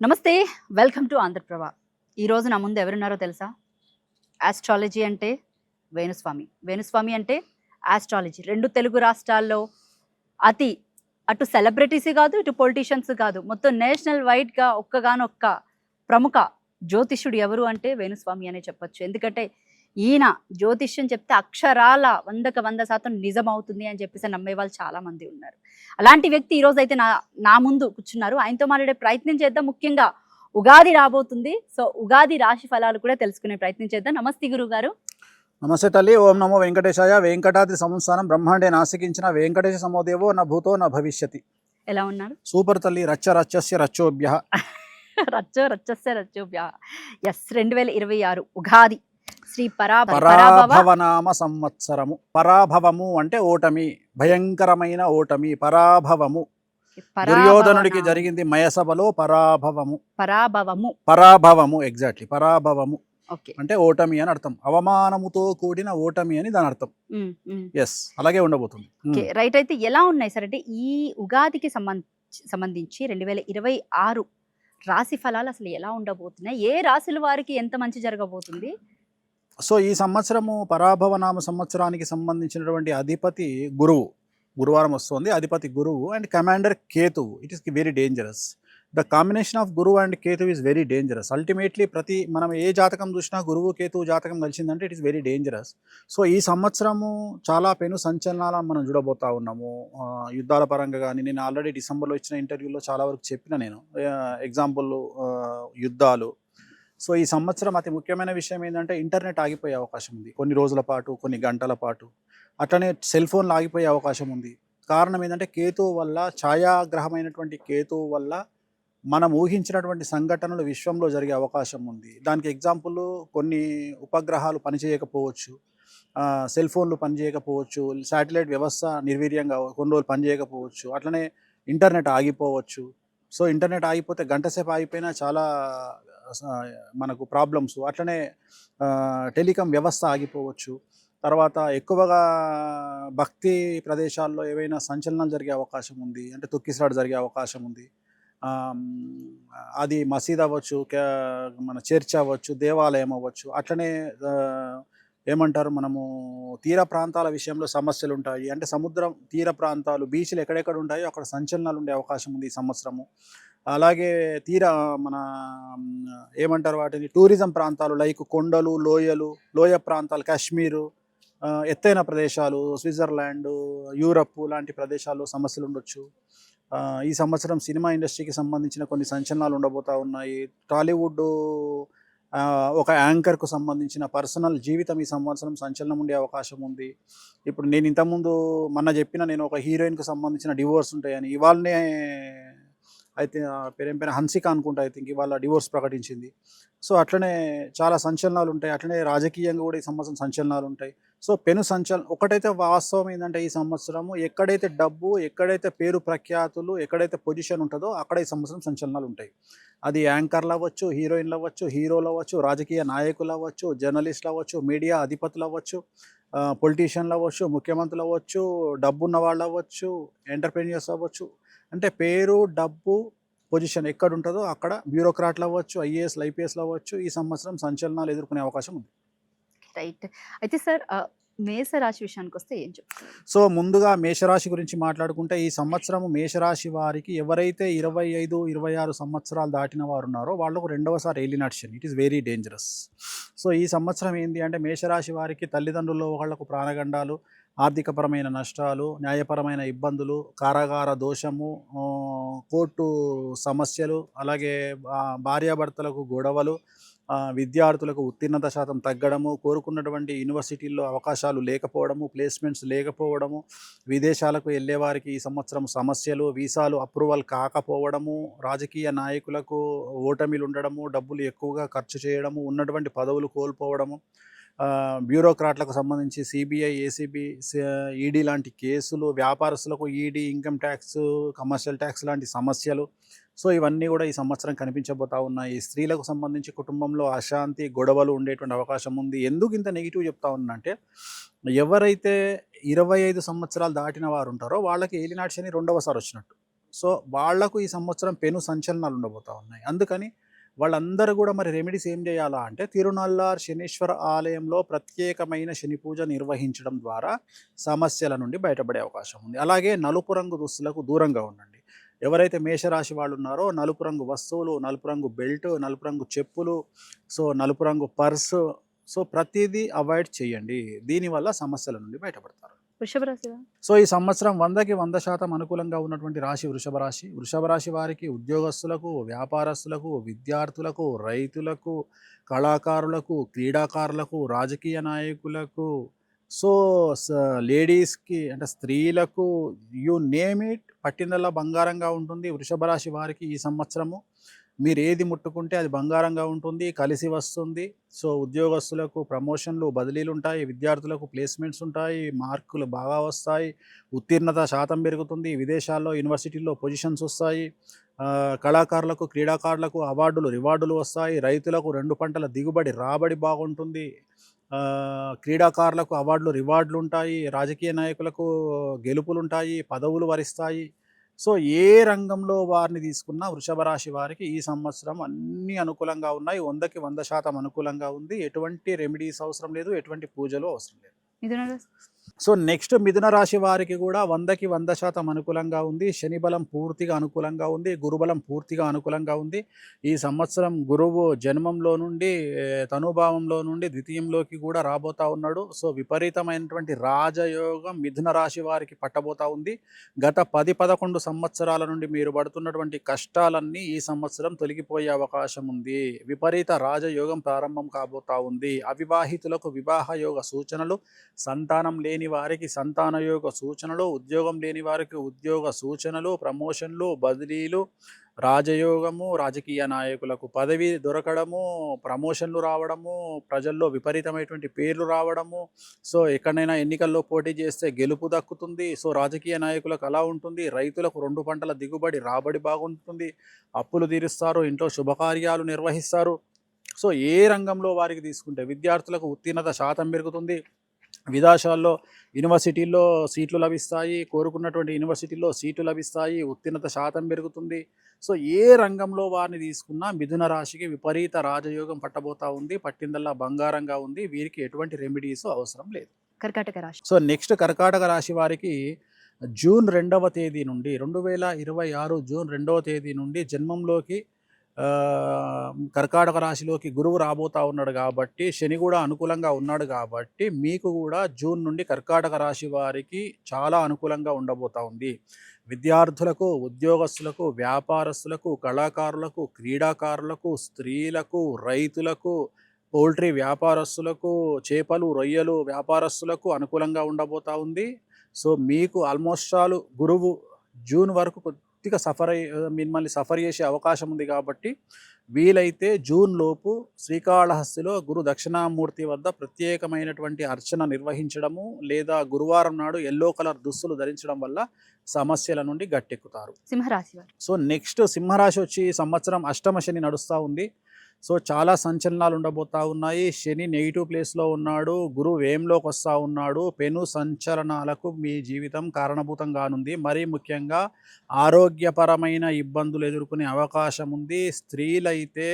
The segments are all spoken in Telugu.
నమస్తే. Welcome to Andhraprabha. ఈరోజు నా ముందు ఎవరున్నారో తెలుసా? ఆస్ట్రాలజీ అంటే వేణుస్వామి. వేణుస్వామి అంటే ఆస్ట్రాలజీ. 2 తెలుగు రాష్ట్రాల్లో అతి అటు సెలబ్రిటీస్ కాదు, ఇటు పొలిటీషియన్స్ కాదు. మొత్తం నేషనల్ వైడ్‌గా ఒక్కగానొక్క ప్రముఖ జ్యోతిష్యుడు ఎవరు అంటే వేణుస్వామి అనే చెప్పొచ్చు. ఎందుకంటే ఈయన జ్యోతిష్యం చెప్తే అక్షరాల 100కి 100% నిజమవుతుంది అని చెప్పేసి నమ్మేవాళ్ళు చాలామంది ఉన్నారు. అలాంటి వ్యక్తి ఈరోజైతే నా ముందు కూర్చున్నారు. ఆయనతో మాట్లాడే ప్రయత్నం చేద్దాం. ముఖ్యంగా ఉగాది రాబోతుంది. సో ఉగాది రాశి ఫలాలు కూడా తెలుసుకునే ప్రయత్నం చేద్దాం. నమస్తే గురువుగారు. నమస్తే తల్లి. ఓం నమో వెంకటేశాయ. వెంకటాద్రి సంస్థానం బ్రహ్మాండే నాసికించిన వెంకటేశ సమోదేవో నా భూతో నా భవిష్యతి. ఎలా ఉన్నారు? సూపర్ తల్లి. రచ్చ రచ్చస్య రచ్చోభ్య. రచ్చో రచ్చస్య రచ్చోభ్య. ఎస్, 2026 ఉగాది శ్రీ పరాభవనామ సంవత్సరము. పరాభవము అంటే ఓటమి, భయంకరమైన ఓటమి. పరాభవము దుర్యోధనుడికి జరిగింది మయసభలో. పరాభవము ఎగ్జాక్ట్లీ. పరాభవము అంటే ఓటమి అని అర్థం. అవమానముతో కూడిన ఓటమి అని దాని అర్థం. ఎస్, అలాగే ఉండబోతుంది. రైట్. అయితే ఎలా ఉన్నాయి సార్ అంటే ఈ ఉగాదికి సంబంధించి 2026 రాశి ఫలాలు అసలు ఎలా ఉండబోతున్నాయి? ఏ రాశుల వారికి ఎంత మంచి జరగబోతుంది? సో ఈ సంవత్సరము పరాభవనామ సంవత్సరానికి సంబంధించినటువంటి అధిపతి గురువు. గురువారం వస్తుంది. అధిపతి గురువు అండ్ కమాండర్ కేతువు. It is very dangerous. The combination of గురువు and Ketu is very dangerous. Ultimately మనం ఏ జాతకం చూసినా గురువు కేతువు జాతకం కలిసిందంటే it is very dangerous. So ఈ సంవత్సరము చాలా పెను సంచలనాలను మనం చూడబోతా ఉన్నాము. యుద్ధాల పరంగా కానీ, నేను ఆల్రెడీ డిసెంబర్లో ఇచ్చిన ఇంటర్వ్యూలో చాలా వరకు చెప్పిన నేను ఎగ్జాంపుల్ యుద్ధాలు. సో ఈ సంవత్సరం అతి ముఖ్యమైన విషయం ఏంటంటే ఇంటర్నెట్ ఆగిపోయే అవకాశం ఉంది కొన్ని రోజుల పాటు, కొన్ని గంటల పాటు. అట్లనే సెల్ ఫోన్లు ఆగిపోయే అవకాశం ఉంది. కారణం ఏంటంటే కేతువు వల్ల, ఛాయాగ్రహమైనటువంటి కేతువు వల్ల మనం ఊహించినటువంటి సంఘటనలు విశ్వంలో జరిగే అవకాశం ఉంది. దానికి ఎగ్జాంపుల్ కొన్ని ఉపగ్రహాలు పనిచేయకపోవచ్చు, సెల్ ఫోన్లు పనిచేయకపోవచ్చు, శాటిలైట్ వ్యవస్థ నిర్వీర్యంగా కొన్ని రోజులు పనిచేయకపోవచ్చు, అట్లనే ఇంటర్నెట్ ఆగిపోవచ్చు. సో ఇంటర్నెట్ ఆగిపోతే గంట సేపు ఆగిపోయినా చాలా మనకు ప్రాబ్లమ్స్. అట్లనే టెలికాం వ్యవస్థ ఆగిపోవచ్చు. తర్వాత ఎక్కువగా భక్తి ప్రదేశాల్లో ఏవైనా సంచలనాలు జరిగే అవకాశం ఉంది, అంటే తొక్కిసలాట జరిగే అవకాశం ఉంది. అది మసీద్ అవ్వచ్చు, మన చర్చ్ అవ్వచ్చు, దేవాలయం అవ్వచ్చు. అట్లనే ఏమంటారు, మనము తీర ప్రాంతాల విషయంలో సమస్యలు ఉంటాయి. అంటే సముద్రం తీర ప్రాంతాలు, బీచ్లు ఎక్కడెక్కడ ఉంటాయో అక్కడ సంచలనాలు ఉండే అవకాశం ఉంది ఈ సంవత్సరము. అలాగే మన ఏమంటారు వాటిని, టూరిజం ప్రాంతాలు లైక్ కొండలు, లోయ ప్రాంతాలు, కాశ్మీరు, ఎత్తైన ప్రదేశాలు, స్విట్జర్లాండ్, యూరప్ లాంటి ప్రదేశాల్లో సమస్యలు ఉండొచ్చు. ఈ సంవత్సరం సినిమా ఇండస్ట్రీకి సంబంధించిన కొన్ని సంచలనాలు ఉండబోతూ ఉన్నాయి. టాలీవుడ్ ఒక యాంకర్కు సంబంధించిన పర్సనల్ జీవితం ఈ సంవత్సరం సంచలనం ఉండే అవకాశం ఉంది. ఇప్పుడు నేను ఇంతకుముందు నేను ఒక హీరోయిన్కు సంబంధించిన డివోర్స్ ఉంటాయని, ఇవాళనే అయితే పేరేం హన్సిక అనుకుంటా, ఐ థింక్ ఇవాళ డివోర్స్ ప్రకటించింది. సో అట్లనే చాలా సంచలనాలు ఉంటాయి. అట్లనే రాజకీయంగా కూడా ఈ సంవత్సరం సంచలనాలు ఉంటాయి. సో ఒకటైతే వాస్తవం ఏంటంటే ఈ సంవత్సరము ఎక్కడైతే డబ్బు, ఎక్కడైతే పేరు ప్రఖ్యాతులు, ఎక్కడైతే పొజిషన్ ఉంటుందో అక్కడ ఈ సంవత్సరం సంచలనాలు ఉంటాయి. అది యాంకర్లు అవ్వచ్చు, హీరోయిన్లు అవ్వచ్చు, హీరోలు అవ్వచ్చు, రాజకీయ నాయకులు అవ్వచ్చు, జర్నలిస్టులు అవ్వచ్చు, మీడియా అధిపతులు అవ్వచ్చు, పొలిటీషియన్లు అవ్వచ్చు, ముఖ్యమంత్రులు అవ్వచ్చు, డబ్బున్న వాళ్ళు అవ్వచ్చు, ఎంటర్ప్రెన్యూర్స్ అవ్వచ్చు. అంటే పేరు, డబ్బు, పొజిషన్ ఎక్కడ ఉంటుందో అక్కడ బ్యూరోక్రాట్లు అవ్వచ్చు, ఐఏఎస్లు, ఐపీఎస్లు అవ్వచ్చు, ఈ సంవత్సరం సంచలనాలు ఎదుర్కొనే అవకాశం ఉంది. రైట్. అయితే సార్ మేషరాశి విషయానికి వస్తే ఏం చెప్తారు? సో ముందుగా మేషరాశి గురించి మాట్లాడుకుంటే ఈ సంవత్సరం మేషరాశి వారికి ఎవరైతే 25, 26 సంవత్సరాలు దాటిన వారు ఉన్నారో వాళ్ళకు రెండవసారి ఏలినాటి శని. It is very dangerous. So ఈ సంవత్సరం ఏంటి అంటే మేషరాశి వారికి తల్లిదండ్రుల్లో వాళ్లకు ప్రాణగండాలు, ఆర్థికపరమైన నష్టాలు, న్యాయపరమైన ఇబ్బందులు, కారాగార దోషము, కోర్టు సమస్యలు, అలాగే భార్యాభర్తలకు గొడవలు, విద్యార్థులకు ఉత్తీర్ణత శాతం తగ్గడము, కోరుకున్నటువంటి యూనివర్సిటీల్లో అవకాశాలు లేకపోవడము, ప్లేస్మెంట్స్ లేకపోవడము, విదేశాలకు వెళ్ళే వారికి ఈ సంవత్సరం సమస్యలు, వీసాలు అప్రూవల్ కాకపోవడము, రాజకీయ నాయకులకు ఓటమిలు ఉండడము, డబ్బులు ఎక్కువగా ఖర్చు చేయడము, ఉన్నటువంటి పదవులు కోల్పోవడము, బ్యూరోక్రాట్లకు సంబంధించి సిబిఐ, ఏసీబీ, ఈడీ లాంటి కేసులు, వ్యాపారస్తులకు ED, income tax, commercial tax లాంటి సమస్యలు. సో ఇవన్నీ కూడా ఈ సంవత్సరం కనిపించబోతా ఉన్నాయి. స్త్రీలకు సంబంధించి కుటుంబంలో అశాంతి, గొడవలు ఉండేటువంటి అవకాశం ఉంది. ఎందుకు ఇంత నెగిటివ్ చెప్తా ఉన్నానంటే, ఎవరైతే 25 సంవత్సరాలు దాటిన వారు ఉంటారో వాళ్ళకి ఏలినాటి శని రెండవసారి వచ్చినట్టు. సో వాళ్లకు ఈ సంవత్సరం పెను సంచలనాలు ఉండబోతా ఉన్నాయి. అందుకని వాళ్ళందరూ కూడా మరి రెమెడీస్ ఏం చేయాలా అంటే తిరునల్లార్ శనీశ్వర ఆలయంలో ప్రత్యేకమైన శని పూజ నిర్వహించడం ద్వారా సమస్యల నుండి బయటపడే అవకాశం ఉంది. అలాగే నలుపు రంగు దుస్తులకు దూరంగా ఉండండి. ఎవరైతే మేషరాశి వాళ్ళు ఉన్నారో నలుపు రంగు వస్తువులు, నలుపు రంగు బెల్ట్, నలుపు రంగు చెప్పులు, సో నలుపు రంగు పర్సు, సో ప్రతిదీ అవాయిడ్ చేయండి. దీనివల్ల సమస్యల నుండి బయటపడతారు. వృషభ రాశి సో ఈ సంవత్సరం 100కి 100% అనుకూలంగా ఉన్నటువంటి రాశి వృషభ రాశి. వృషభ రాశి వారికి ఉద్యోగస్తులకు, వ్యాపారస్తులకు, విద్యార్థులకు, రైతులకు, కళాకారులకు, క్రీడాకారులకు, రాజకీయ నాయకులకు, సో లేడీస్కి అంటే స్త్రీలకు, యు నేమ్ ఇట్, పట్టిందల్లా బంగారంగా ఉంటుంది. వృషభ రాశి వారికి ఈ సంవత్సరము మీరు ఏది ముట్టుకుంటే అది బంగారంగా ఉంటుంది, కలిసి వస్తుంది. సో ఉద్యోగస్తులకు ప్రమోషన్లు, బదిలీలు ఉంటాయి. విద్యార్థులకు ప్లేస్మెంట్స్ ఉంటాయి, మార్కులు బాగా వస్తాయి, ఉత్తీర్ణత శాతం పెరుగుతుంది, విదేశాల్లో యూనివర్సిటీల్లో పొజిషన్స్ వస్తాయి. కళాకారులకు, క్రీడాకారులకు అవార్డులు, రివార్డులు వస్తాయి. రైతులకు 2 పంటల దిగుబడి, రాబడి బాగుంటుంది. క్రీడాకారులకు అవార్డులు, రివార్డులు ఉంటాయి. రాజకీయ నాయకులకు గెలుపులు ఉంటాయి, పదవులు వరిస్తాయి. సో ఏ రంగంలో వారిని తీసుకున్నా వృషభ రాశి వారికి ఈ సంవత్సరం అన్నీ అనుకూలంగా ఉన్నాయి. 100కి 100% అనుకూలంగా ఉంది. ఎటువంటి రెమెడీస్ అవసరం లేదు, ఎటువంటి పూజలు అవసరం లేదు. మిథున రాశి సో నెక్స్ట్ మిథున రాశి వారికి కూడా 100కి 100% అనుకూలంగా ఉంది. శని బలం పూర్తిగా అనుకూలంగా ఉంది, గురుబలం పూర్తిగా అనుకూలంగా ఉంది. ఈ సంవత్సరం గురువు జన్మంలో నుండి తనుభావంలో నుండి ద్వితీయంలోకి కూడా రాబోతా ఉన్నాడు. సో విపరీతమైనటువంటి రాజయోగం మిథున రాశి వారికి పట్టబోతా ఉంది. గత 10-11 సంవత్సరాల నుండి మీరు పడుతున్నటువంటి కష్టాలన్నీ ఈ సంవత్సరం తొలగిపోయే అవకాశం ఉంది. విపరీత రాజయోగం ప్రారంభం కాబోతా ఉంది. అవివాహితులకు వివాహ యోగ సూచనలు, సంతానం లేని వారికి సంతానయోగ సూచనలు, ఉద్యోగం లేని వారికి ఉద్యోగ సూచనలు, ప్రమోషన్లు, బదిలీలు, రాజయోగము, రాజకీయ నాయకులకు పదవి దొరకడము, ప్రమోషన్లు రావడము, ప్రజల్లో విపరీతమైనటువంటి పేర్లు రావడము. సో ఎక్కడైనా ఎన్నికల్లో పోటీ చేస్తే గెలుపు దక్కుతుంది. సో రాజకీయ నాయకులకు అలా ఉంటుంది. రైతులకు 2 పంటల దిగుబడి, రాబడి బాగుంటుంది. అప్పులు తీరుస్తారు, ఇంట్లో శుభకార్యాలు నిర్వహిస్తారు. సో ఏ రంగంలో వారికి తీసుకుంటే విద్యార్థులకు ఉత్తీర్ణత శాతం పెరుగుతుంది. విదేశాల్లో యూనివర్సిటీల్లో సీట్లు లభిస్తాయి, కోరుకున్నటువంటి యూనివర్సిటీల్లో సీట్లు లభిస్తాయి, ఉత్తీర్ణత శాతం పెరుగుతుంది. సో ఏ రంగంలో వారిని తీసుకున్నా మిథున రాశికి విపరీత రాజయోగం పట్టబోతా ఉంది. పట్టిందల్లా బంగారంగా ఉంది. వీరికి ఎటువంటి రెమెడీస్ అవసరం లేదు. కర్కాటక రాశి సో నెక్స్ట్ కర్కాటక రాశి వారికి జూన్ 2వ తేదీ నుండి 2026 జూన్ 2వ తేదీ నుండి జన్మంలోకి కర్కాటక రాశిలోకి గురువు రాబోతా ఉన్నాడు కాబట్టి, శని కూడా అనుకూలంగా ఉన్నాడు కాబట్టి మీకు కూడా జూన్ నుండి కర్కాటక రాశి వారికి చాలా అనుకూలంగా ఉండబోతా ఉంది. విద్యార్థులకు, ఉద్యోగస్తులకు, వ్యాపారస్తులకు, కళాకారులకు, క్రీడాకారులకు, స్త్రీలకు, రైతులకు, పౌల్ట్రీ వ్యాపారస్తులకు, చేపలు, రొయ్యలు వ్యాపారస్తులకు అనుకూలంగా ఉండబోతా ఉంది. సో మీకు ఆల్మోస్ట్ ఆల్ గురువు జూన్ వరకు కొద్దిగా మిమ్మల్ని సఫర్ చేసే అవకాశం ఉంది కాబట్టి వీలైతే జూన్ లోపు శ్రీకాళహస్తిలో గురు దక్షిణామూర్తి వద్ద ప్రత్యేకమైనటువంటి అర్చన నిర్వహించడము, లేదా గురువారం నాడు ఎల్లో కలర్ దుస్తులు ధరించడం వల్ల సమస్యల నుండి గట్టెక్కుతారు. సింహరాశి వారు సో నెక్స్ట్ సింహరాశి వచ్చి ఈ సంవత్సరం అష్టమ శని నడుస్తూ ఉంది. సో చాలా సంచలనాలు ఉండబోతా ఉన్నాయి. శని నెగిటివ్ ప్లేస్లో ఉన్నాడు, గురువు వేయంలోకి వస్తూ ఉన్నాడు. పెను సంచలనాలకు మీ జీవితం కారణభూతం కానుంది. మరీ ముఖ్యంగా ఆరోగ్యపరమైన ఇబ్బందులు ఎదుర్కొనే అవకాశం ఉంది. స్త్రీలైతే,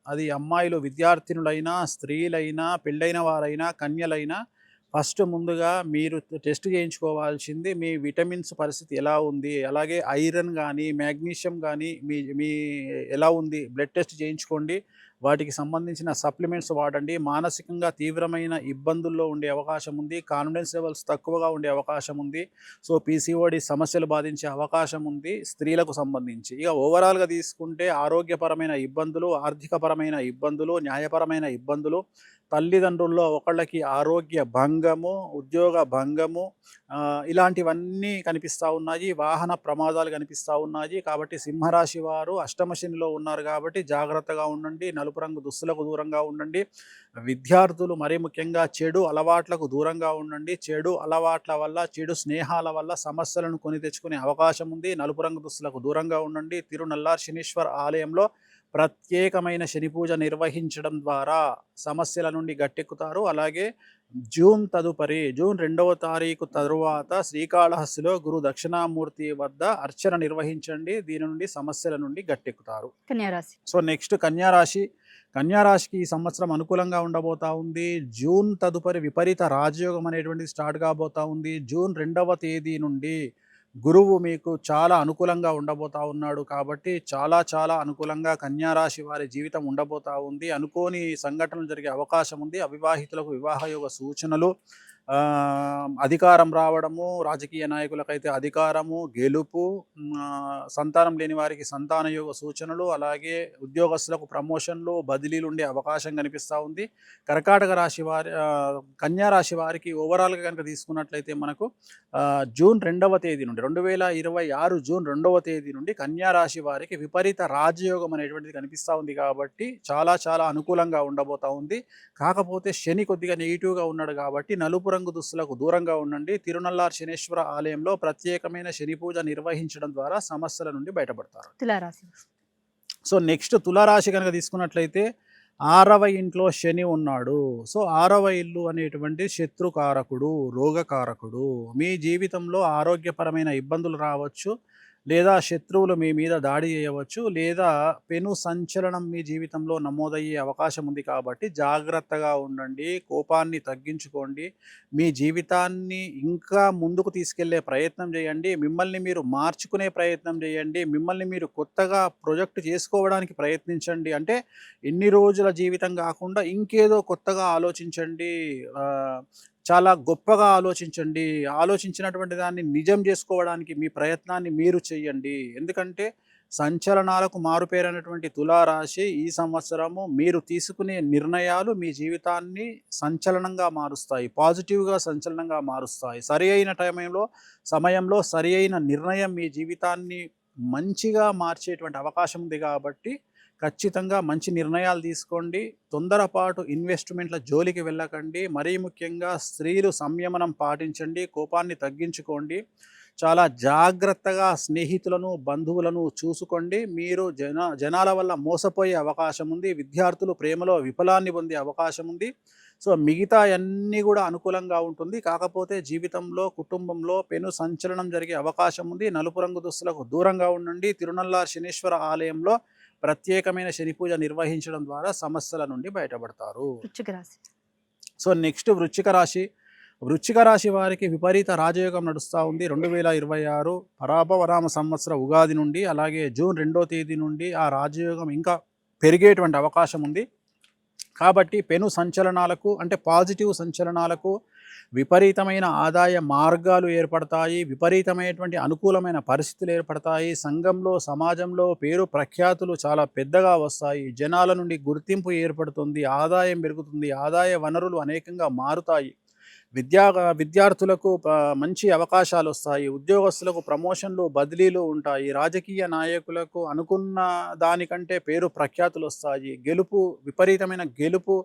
అది అమ్మాయిలు విద్యార్థినులైనా, స్త్రీలైనా, పెళ్ళైన వారైనా, కన్యలైనా ఫస్ట్ ముందుగా మీరు టెస్ట్ చేయించుకోవాల్సింది మీ విటమిన్స్ పరిస్థితి ఎలా ఉంది, అలాగే ఐరన్ కానీ మ్యాగ్నీషియం కానీ మీ ఎలా ఉంది బ్లడ్ టెస్ట్ చేయించుకోండి. వాటికి సంబంధించిన సప్లిమెంట్స్ వాడండి. మానసికంగా తీవ్రమైన ఇబ్బందుల్లో ఉండే అవకాశం ఉంది. కాన్ఫిడెన్స్ లెవెల్స్ తక్కువగా ఉండే అవకాశం ఉంది. సో పీసీఓడి సమస్యలు బాధించే అవకాశం ఉంది స్త్రీలకు సంబంధించి. ఇక ఓవరాల్గా తీసుకుంటే ఆరోగ్యపరమైన ఇబ్బందులు, ఆర్థికపరమైన ఇబ్బందులు, న్యాయపరమైన ఇబ్బందులు, తల్లిదండ్రుల్లో ఒకళ్ళకి ఆరోగ్య భంగము, ఉద్యోగ భంగము, ఇలాంటివన్నీ కనిపిస్తూ ఉన్నాయి. వాహన ప్రమాదాలు కనిపిస్తూ ఉన్నాయి. కాబట్టి సింహరాశి వారు అష్టమ శనిలో ఉన్నారు కాబట్టి జాగ్రత్తగా ఉండండి. నలుపు రంగు దుస్తులకు దూరంగా ఉండండి. విద్యార్థులు మరీ ముఖ్యంగా చెడు అలవాట్లకు దూరంగా ఉండండి. చెడు అలవాట్ల వల్ల, చెడు స్నేహాల వల్ల సమస్యలను కొని తెచ్చుకునే అవకాశం ఉంది. నలుపు రంగు దుస్తులకు దూరంగా ఉండండి. తిరునల్లార్ శనీశ్వర్ ఆలయంలో ప్రత్యేకమైన శని పూజ నిర్వహించడం ద్వారా సమస్యల నుండి గట్టెక్కుతారు. అలాగే జూన్ తదుపరి జూన్ 2వ తారీఖు తరువాత శ్రీకాళహస్తిలో గురు దక్షిణామూర్తి వద్ద అర్చన నిర్వహించండి. దీని నుండి సమస్యల నుండి గట్టెక్కుతారు. కన్యారాశి. సో నెక్స్ట్ కన్యారాశి. కన్యారాశికి ఈ సంవత్సరం అనుకూలంగా ఉండబోతా ఉంది. జూన్ తదుపరి విపరీత రాజయోగం అనేటువంటిది స్టార్ట్ కాబోతా ఉంది. జూన్ 2వ తేదీ నుండి గురువు మీకు చాలా అనుకూలంగా ఉండబోతా ఉన్నాడు. కాబట్టి చాలా చాలా అనుకూలంగా కన్యారాశి వారి జీవితం ఉండబోతా ఉంది. అనుకోని సంఘటనలు జరిగే అవకాశం ఉంది. అవివాహితులకు వివాహయోగ సూచనలు, అధికారం రావడము, రాజకీయ నాయకులకైతే అధికారము, గెలుపు, సంతానం లేని వారికి సంతానయోగ సూచనలు, అలాగే ఉద్యోగస్తులకు ప్రమోషన్లు, బదిలీలు ఉండే అవకాశం కనిపిస్తూ ఉంది. కర్కాటక రాశి వారి కన్యా రాశి వారికి ఓవరాల్గా కనుక తీసుకున్నట్లయితే మనకు జూన్ 2వ తేదీ నుండి 2026 జూన్ 2వ తేదీ నుండి కన్యా రాశి వారికి విపరీత రాజయోగం అనేటువంటిది కనిపిస్తూ ఉంది. కాబట్టి చాలా చాలా అనుకూలంగా ఉండబోతా ఉంది. కాకపోతే శని కొద్దిగా నెగిటివ్గా ఉన్నాడు కాబట్టి నలుపు రంగు దుస్తులకు దూరంగా ఉండండి. తిరునల్లార్ శనేశ్వర ఆలయంలో ప్రత్యేకమైన శని పూజ నిర్వహించడం ద్వారా సమస్యల నుండి బయటపడతారు. తులారాశి. సో నెక్స్ట్ తులారాశి కనుక తీసుకున్నట్లయితే 6వ ఇంట్లో శని ఉన్నాడు. సో 6వ ఇల్లు అనేటువంటి శత్రుకారకుడు, రోగకారకుడు. మీ జీవితంలో ఆరోగ్యపరమైన ఇబ్బందులు రావచ్చు, లేదా శత్రువులు మీ మీద దాడి చేయవచ్చు, లేదా పెను సంచలనం మీ జీవితంలో నమోదయ్యే అవకాశం ఉంది. కాబట్టి జాగ్రత్తగా ఉండండి, కోపాన్ని తగ్గించుకోండి, మీ జీవితాన్ని ఇంకా ముందుకు తీసుకెళ్లే ప్రయత్నం చేయండి, మిమ్మల్ని మీరు మార్చుకునే ప్రయత్నం చేయండి, మిమ్మల్ని మీరు కొత్తగా ప్రొజెక్ట్ చేసుకోవడానికి ప్రయత్నించండి. అంటే ఇన్ని రోజుల జీవితం కాకుండా ఇంకేదో కొత్తగా ఆలోచించండి, చాలా గొప్పగా ఆలోచించండి. ఆలోచించినటువంటి దాన్ని నిజం చేసుకోవడానికి మీ ప్రయత్నాన్ని మీరు చేయండి. ఎందుకంటే సంచలనాలకు మారుపేరైనటువంటి తులారాశి ఈ సంవత్సరము మీరు తీసుకునే నిర్ణయాలు మీ జీవితాన్ని సంచలనంగా మారుస్తాయి, పాజిటివ్గా సంచలనంగా మారుస్తాయి. సరి అయిన సమయంలో సరి అయిన నిర్ణయం మీ జీవితాన్ని మంచిగా మార్చేటువంటి అవకాశం ఉంది. కాబట్టి ఖచ్చితంగా మంచి నిర్ణయాలు తీసుకోండి. తొందరపాటు ఇన్వెస్ట్మెంట్ల జోలికి వెళ్ళకండి. మరీ ముఖ్యంగా స్త్రీలు సంయమనం పాటించండి, కోపాన్ని తగ్గించుకోండి. చాలా జాగ్రత్తగా స్నేహితులను, బంధువులను చూసుకోండి. మీరు జనాల వల్ల మోసపోయే అవకాశం ఉంది. విద్యార్థులు ప్రేమలో విఫలాన్ని పొందే అవకాశం ఉంది. సో మిగతా అన్నీ కూడా అనుకూలంగా ఉంటుంది. కాకపోతే జీవితంలో, కుటుంబంలో పెను సంచలనం జరిగే అవకాశం ఉంది. నలుపు రంగు దుస్తులకు దూరంగా ఉండండి. తిరునల్లార్ శనీశ్వర ఆలయంలో ప్రత్యేకమైన శని పూజ నిర్వహించడం ద్వారా సమస్యల నుండి బయటపడతారు. వృశ్చిక రాశి. సో నెక్స్ట్ వృశ్చిక రాశి. వృశ్చిక రాశి వారికి విపరీత రాజయోగం నడుస్తూ ఉంది. 2026 పరాభవనామ సంవత్సర ఉగాది నుండి, అలాగే జూన్ 2వ తేదీ నుండి ఆ రాజయోగం ఇంకా పెరిగేటువంటి అవకాశం ఉంది. కాబట్టి పెను సంచలనాలకు, అంటే పాజిటివ్ సంచలనాలకు విపరీతమైన ఆదాయ మార్గాలు ఏర్పడతాయి, విపరీతమైనటువంటి అనుకూలమైన పరిస్థితులు ఏర్పడతాయి. సంఘంలో, సమాజంలో పేరు ప్రఖ్యాతులు చాలా పెద్దగా వస్తాయి. జనాల నుండి గుర్తింపు ఏర్పడుతుంది, ఆదాయం పెరుగుతుంది, ఆదాయ వనరులు అనేకంగా మారుతాయి. విద్యార్థులకు మంచి అవకాశాలు వస్తాయి, ఉద్యోగస్తులకు ప్రమోషన్లు, బదిలీలు ఉంటాయి, రాజకీయ నాయకులకు అనుకున్న దానికంటే పేరు ప్రఖ్యాతులు వస్తాయి, విపరీతమైన గెలుపు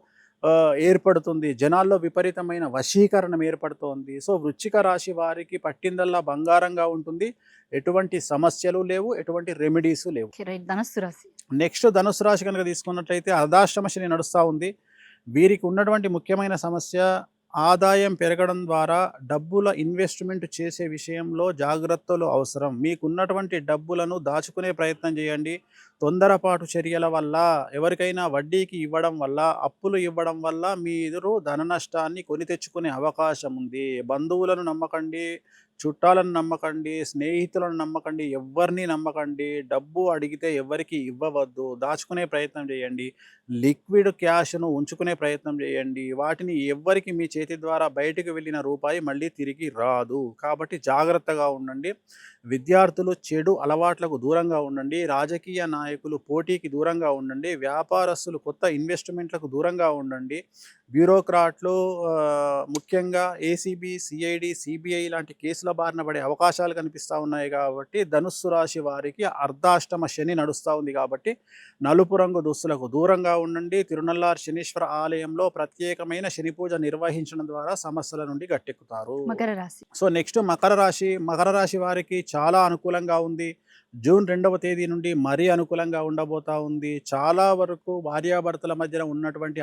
ఏర్పడుతుంది, జనాల్లో విపరీతమైన వశీకరణం ఏర్పడుతోంది. సో వృశ్చిక రాశి వారికి పట్టిందల్లా బంగారంగా ఉంటుంది. ఎటువంటి సమస్యలు లేవు, ఎటువంటి రెమెడీస్ లేవు. ధనుస్సు రాశి. నెక్స్ట్ ధనుస్సు రాశి కనుక తీసుకున్నట్లయితే అర్ధాష్టమ శని నడుస్తూ ఉంది. వీరికి ఉన్నటువంటి ముఖ్యమైన సమస్య ఆదాయం పెరగడం ద్వారా డబ్బుల ఇన్వెస్ట్మెంట్ చేసే విషయంలో జాగ్రత్తలు అవసరం. మీకున్నటువంటి డబ్బులను దాచుకునే ప్రయత్నం చేయండి. తొందరపాటు చర్యల వల్ల, ఎవరికైనా వడ్డీకి ఇవ్వడం వల్ల, అప్పులు ఇవ్వడం వల్ల మీరు ధన నష్టాన్ని కొని తెచ్చుకునే అవకాశం ఉంది. బంధువులను నమ్మకండి, చుట్టాలను నమ్మకండి, స్నేహితులను నమ్మకండి, ఎవరిని నమ్మకండి. డబ్బు అడిగితే ఎవరికి ఇవ్వవద్దు, దాచుకునే ప్రయత్నం చేయండి. లిక్విడ్ క్యాష్ను ఉంచుకునే ప్రయత్నం చేయండి. వాటిని ఎవ్వరికి మీ చేతి ద్వారా బయటకు వెళ్ళిన రూపాయి మళ్ళీ తిరిగి రాదు. కాబట్టి జాగ్రత్తగా ఉండండి. విద్యార్థులు చెడు అలవాట్లకు దూరంగా ఉండండి. రాజకీయ నాయకులు పోటీకి దూరంగా ఉండండి. వ్యాపారస్తులు కొత్త ఇన్వెస్ట్మెంట్లకు దూరంగా ఉండండి. బ్యూరోక్రాట్లు ముఖ్యంగా ఏసీబీ, సిఐడి, సిబిఐ లాంటి కేసుల బారిన పడే అవకాశాలు కనిపిస్తూ ఉన్నాయి కాబట్టి ధనుస్సు రాశి వారికి అర్ధాష్టమ శని నడుస్తూ ఉంది కాబట్టి నలుపు రంగు దుస్తులకు దూరంగా ఉండండి. తిరునల్లార్ శనీశ్వర ఆలయంలో ప్రత్యేకమైన శని పూజ నిర్వహించడం ద్వారా సమస్యల నుండి గట్టెక్కుతారు. మకర రాశి. సో నెక్స్ట్ మకర రాశి వారికి చాలా అనుకూలంగా ఉంది. జూన్ 2వ తేదీ నుండి మరీ అనుకూలంగా ఉండబోతా ఉంది. చాలా వరకు భార్యాభర్తల మధ్యన ఉన్నటువంటి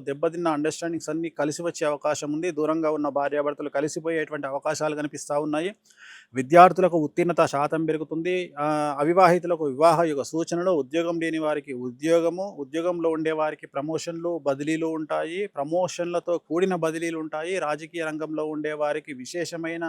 దెబ్బతిన్న అండర్స్టాండింగ్స్ అన్నీ కలిసి వచ్చే అవకాశం ఉంది. దూరంగా ఉన్న భార్యాభర్తలు కలిసిపోయేటువంటి అవకాశాలు కనిపిస్తూ ఉన్నాయి. విద్యార్థులకు ఉత్తీర్ణత శాతం పెరుగుతుంది. అవివాహితులకు వివాహ యుగ సూచనలు, ఉద్యోగం లేని వారికి ఉద్యోగంలో ఉండే వారికి ప్రమోషన్లు, బదిలీలు ఉంటాయి. ప్రమోషన్లతో కూడిన బదిలీలు ఉంటాయి. రాజకీయ రంగంలో ఉండే వారికి విశేషమైన